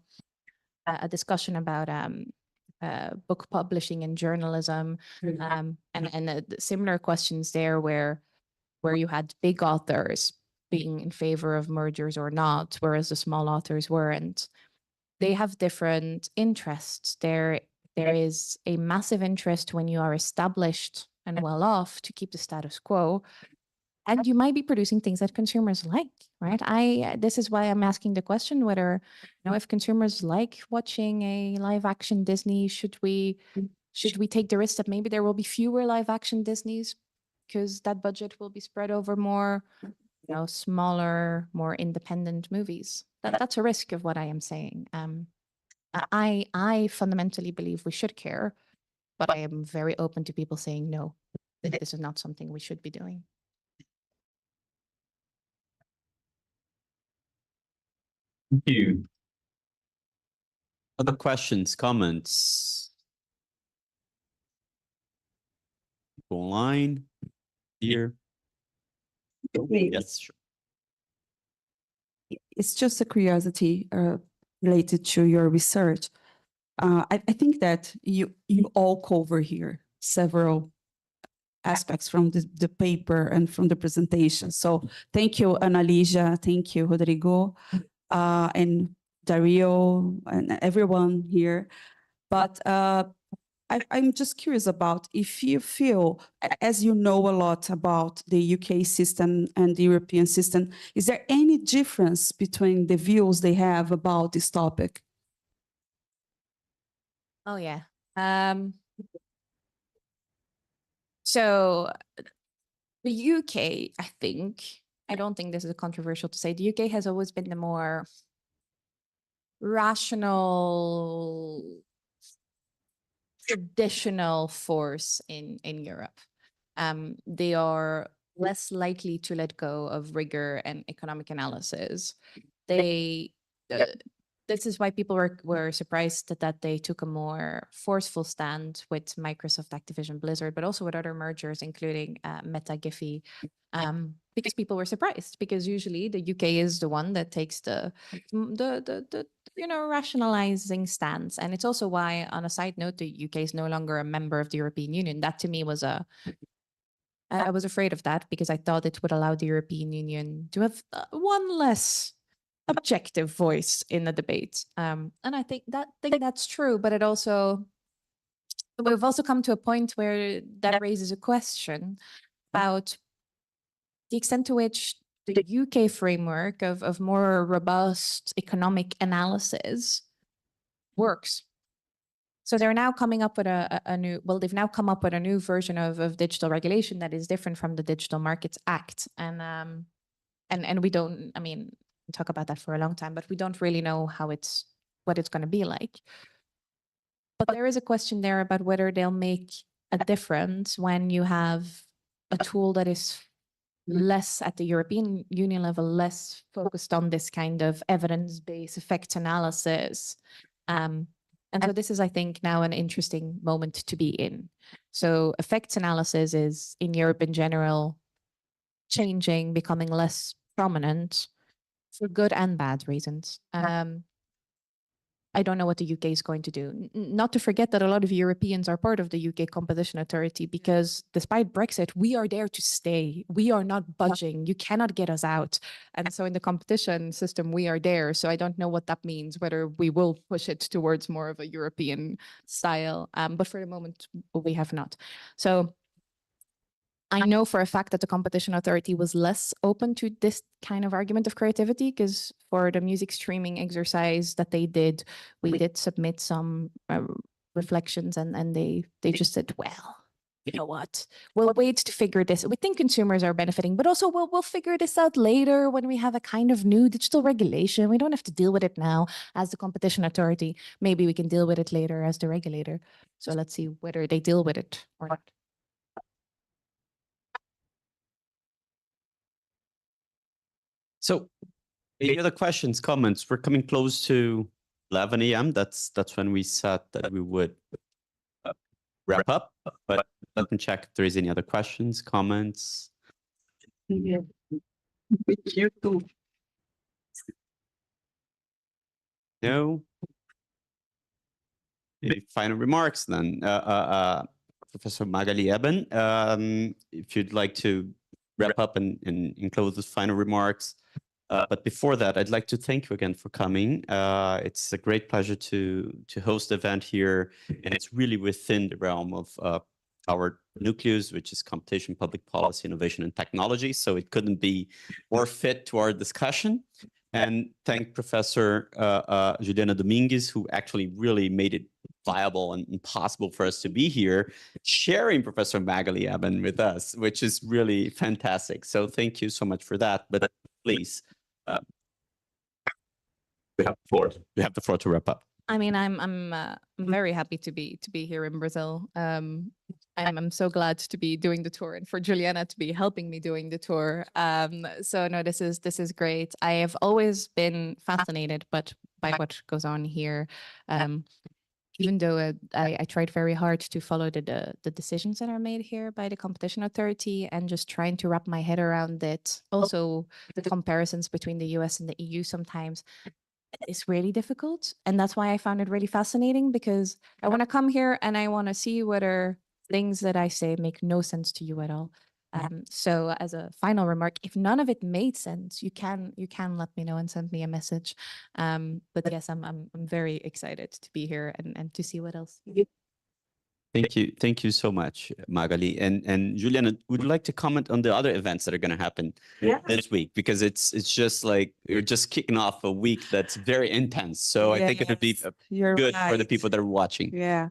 discussion about book publishing and journalism, and similar questions there where you had big authors being in favor of mergers or not, whereas the small authors weren't. They have different interests. There is a massive interest when you are established and well off to keep the status quo, and you might be producing things that consumers like, right? This is why I'm asking the question whether, if consumers like watching a live action Disney, should we take the risk that maybe there will be fewer live action Disneys because that budget will be spread over more smaller, more independent movies. That's a risk of what I am saying. I fundamentally believe we should care, but I am very open to people saying no, that this is not something we should be doing. Thank you. Other questions, comments? Go online, here. Yes, sure. It's just a curiosity related to your research. I think that you all cover here several aspects from the paper and from the presentation. So thank you, Anna Lygia, thank you, Rodrigo, and Dario, and everyone here. But I'm just curious about if you feel, as you know a lot about the UK system and the European system, is there any difference between the views they have about this topic? Oh, yeah. So the UK, I don't think this is controversial to say, the UK has always been the more rational, traditional force in Europe. They are less likely to let go of rigor and economic analysis. This is why people were surprised that they took a more forceful stand with Microsoft, Activision, Blizzard, but also with other mergers, including Meta, Giphy, because people were surprised, because usually the UK is the one that takes the rationalizing stance. And it's also why, on a side note, the UK is no longer a member of the European Union. That to me was I was afraid of that, because I thought it would allow the European Union to have one less objective voice in the debate. And I think that's true, but we've also come to a point where that raises a question about the extent to which the UK framework of more robust economic analysis works. So they're now coming up with they've now come up with a new version of digital regulation that is different from the Digital Markets Act. And we don't, we talk about that for a long time, but we don't really know what it's going to be like. But there is a question there about whether they'll make a difference when you have a tool that is less at the European Union level, less focused on this kind of evidence-based effect analysis. And so this is, I think, now an interesting moment to be in. So effects analysis is, in Europe in general, changing, becoming less prominent for good and bad reasons. I don't know what the UK is going to do. Not to forget that a lot of Europeans are part of the UK Competition Authority, because despite Brexit, we are there to stay. We are not budging. You cannot get us out. And so in the competition system, we are there. So I don't know what that means, whether we will push it towards more of a European style. But for the moment, we have not. So I know for a fact that the Competition Authority was less open to this kind of argument of creativity, because for the music streaming exercise that they did, we did submit some reflections, and they just said, well, you know what, we'll wait to figure this. We think consumers are benefiting, but also we'll figure this out later when we have a kind of new digital regulation. We don't have to deal with it now as the Competition Authority. Maybe we can deal with it later as the regulator. So let's see whether they deal with it or not. So any other questions, comments? We're coming close to 11 a.m. That's when we said that we would wrap up, but let me check if there is any other questions, comments. Yeah. With you too. No? Any final remarks then? Professor Magali Eben, if you'd like to wrap up and close with final remarks. But before that, I'd like to thank you again for coming. It's a great pleasure to host the event here, and it's really within the realm of our nucleus, which is competition, public policy, innovation, and technology. So it couldn't be more fit to our discussion. And thank Professor Juliana Domingues, who actually really made it viable and possible for us to be here, sharing Professor Magali Eben with us, which is really fantastic. So thank you so much for that. But please, we have the floor. We have the floor to wrap up. I mean, I'm very happy to be here in Brazil. I'm so glad to be doing the tour and for Juliana to be helping me doing the tour. So no, this is great. I have always been fascinated, but by what goes on here. Even though I tried very hard to follow the decisions that are made here by the competition authority and just trying to wrap my head around it. Also, the comparisons between the US and the EU sometimes is really difficult. And that's why I found it really fascinating, because I want to come here and I want to see whether things that I say make no sense to you at all. So as a final remark, if none of it made sense, you can let me know and send me a message. But yes, I'm very excited to be here and to see what else. Thank you so much, Magali. And Juliana, would you like to comment on the other events that are going to happen this week? Because it's just like you're just kicking off a week that's very intense. So I think it would be good for the people that are watching. Yeah.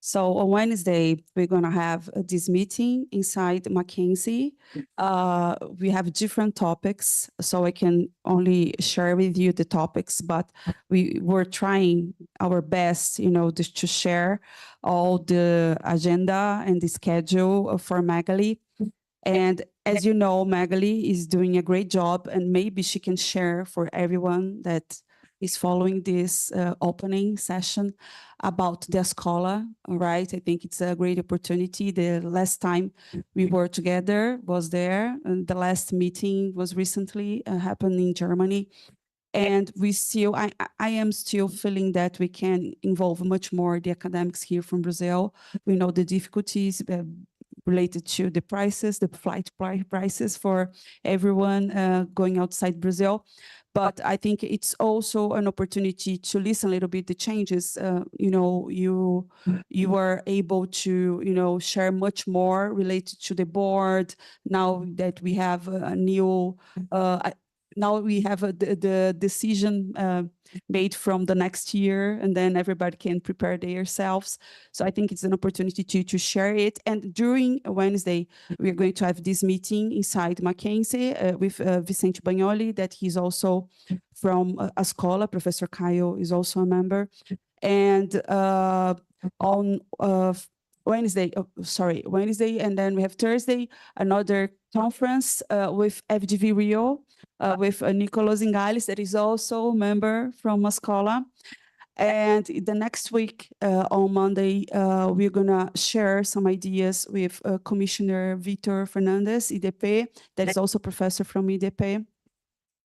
So on Wednesday, we're going to have this meeting inside Mackenzie. We have different topics, so I can only share with you the topics, but we were trying our best, to share all the agenda and the schedule for Magali. And as you know, Magali is doing a great job, and maybe she can share for everyone that is following this opening session about the Escola, right? I think it's a great opportunity. The last time we were together was there, and the last meeting was recently happened in Germany. And I am still feeling that we can involve much more the academics here from Brazil. We know the difficulties related to the prices, the flight prices for everyone going outside Brazil. But I think it's also an opportunity to listen a little bit the changes. You are able to share much more related to the board now that we have a new. Now we have the decision made from the next year, and then everybody can prepare themselves. So I think it's an opportunity to share it. And during Wednesday, we're going to have this meeting inside Mackenzie with Vicente Bagnoli, that he's also from Escola. Professor Caio is also a member. And on Wednesday, and then we have Thursday, another conference with FGV Rio, with Nicolas Ingales, that is also a member from Escola. And the next week, on Monday, we're going to share some ideas with Commissioner Vitor Fernandes, IDP, that is also a professor from IDP.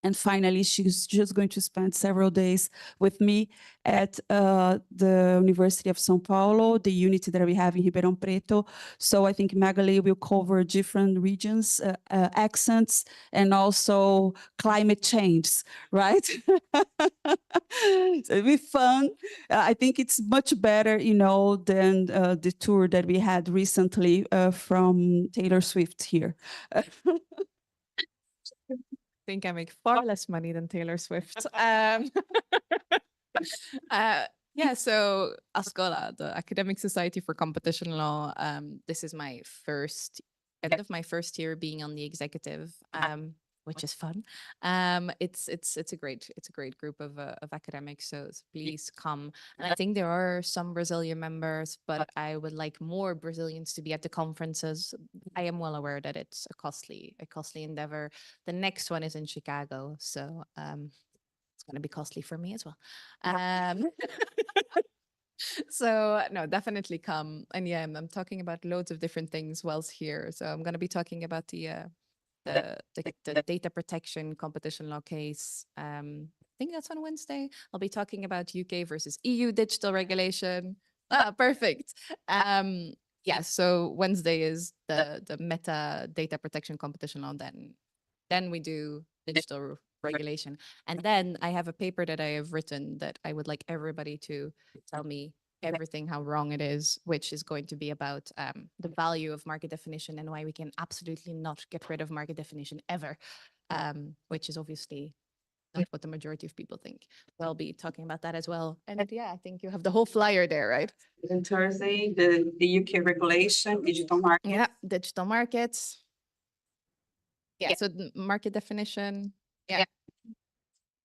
And finally, she's just going to spend several days with me at the University of São Paulo, the unit that we have in Ribeirão Preto. So I think Magali will cover different regions, accents, and also climate change, right? So it'll be fun. I think it's much better, than the tour that we had recently from Taylor Swift here. Think I make far less money than Taylor Swift. So Escola, the Academic Society for Competition Law. This is my end of my first year being on the executive, which is fun. It's a great group of academics. So please come. And I think there are some Brazilian members, but I would like more Brazilians to be at the conferences. I am well aware that it's a costly endeavor. The next one is in Chicago, so it's going to be costly for me as well. So no, definitely come. And yeah, I'm talking about loads of different things whilst here. So I'm going to be talking about the data protection competition law case. I think that's on Wednesday. I'll be talking about UK versus EU digital regulation. Perfect. So Wednesday is the meta data protection competition law. Then we do digital regulation. And then I have a paper that I have written that I would like everybody to tell me everything how wrong it is, which is going to be about the value of market definition and why we can absolutely not get rid of market definition ever, which is obviously not what the majority of people think. We'll be talking about that as well. And yeah, I think you have the whole flyer there, right? And Thursday, the UK regulation, digital market. Yeah, digital markets. Yeah, so market definition. Yeah.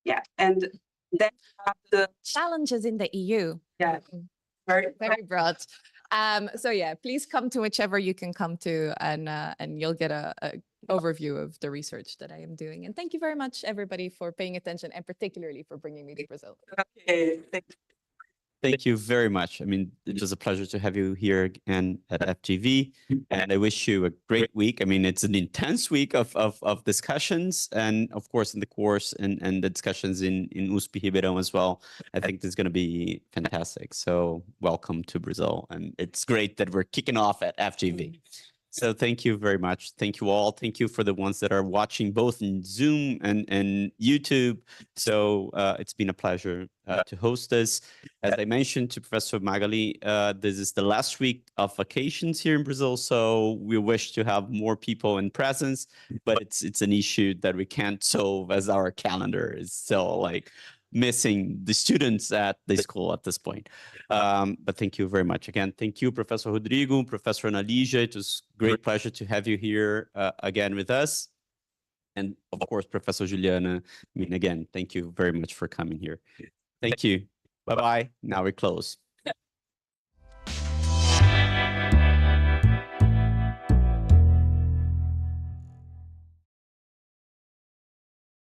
Yeah, and then the Challenges in the EU. yeah, Very broad. So yeah, please come to whichever you can come to, and you'll get a overview of the research that I am doing. And thank you very much, everybody, for paying attention, and particularly for bringing me to Brazil. okay. Thank you very much. I mean, it was a pleasure to have you here again at FGV, and I wish you a great week. I mean, it's an intense week of discussions, and of course in the course and the discussions in USP Ribeirão as well. I think this is going to be fantastic. So welcome to Brazil, and it's great that we're kicking off at FGV. So thank you very much. Thank you all. Thank you for the ones that are watching both in Zoom and YouTube. So it's been a pleasure to host this. As I mentioned to Professor Magali, this is the last week of vacations here in Brazil. So we wish to have more people in presence, but it's an issue that we can't solve as our calendar is still like missing the students at the school at this point. But thank you very much again. Thank you, Professor Rodrigo, Professor Anna Lygia. It was a great pleasure to have you here again with us. And of course, Professor Juliana, I mean, again, thank you very much for coming here. Thank you. Bye-bye. Now we close.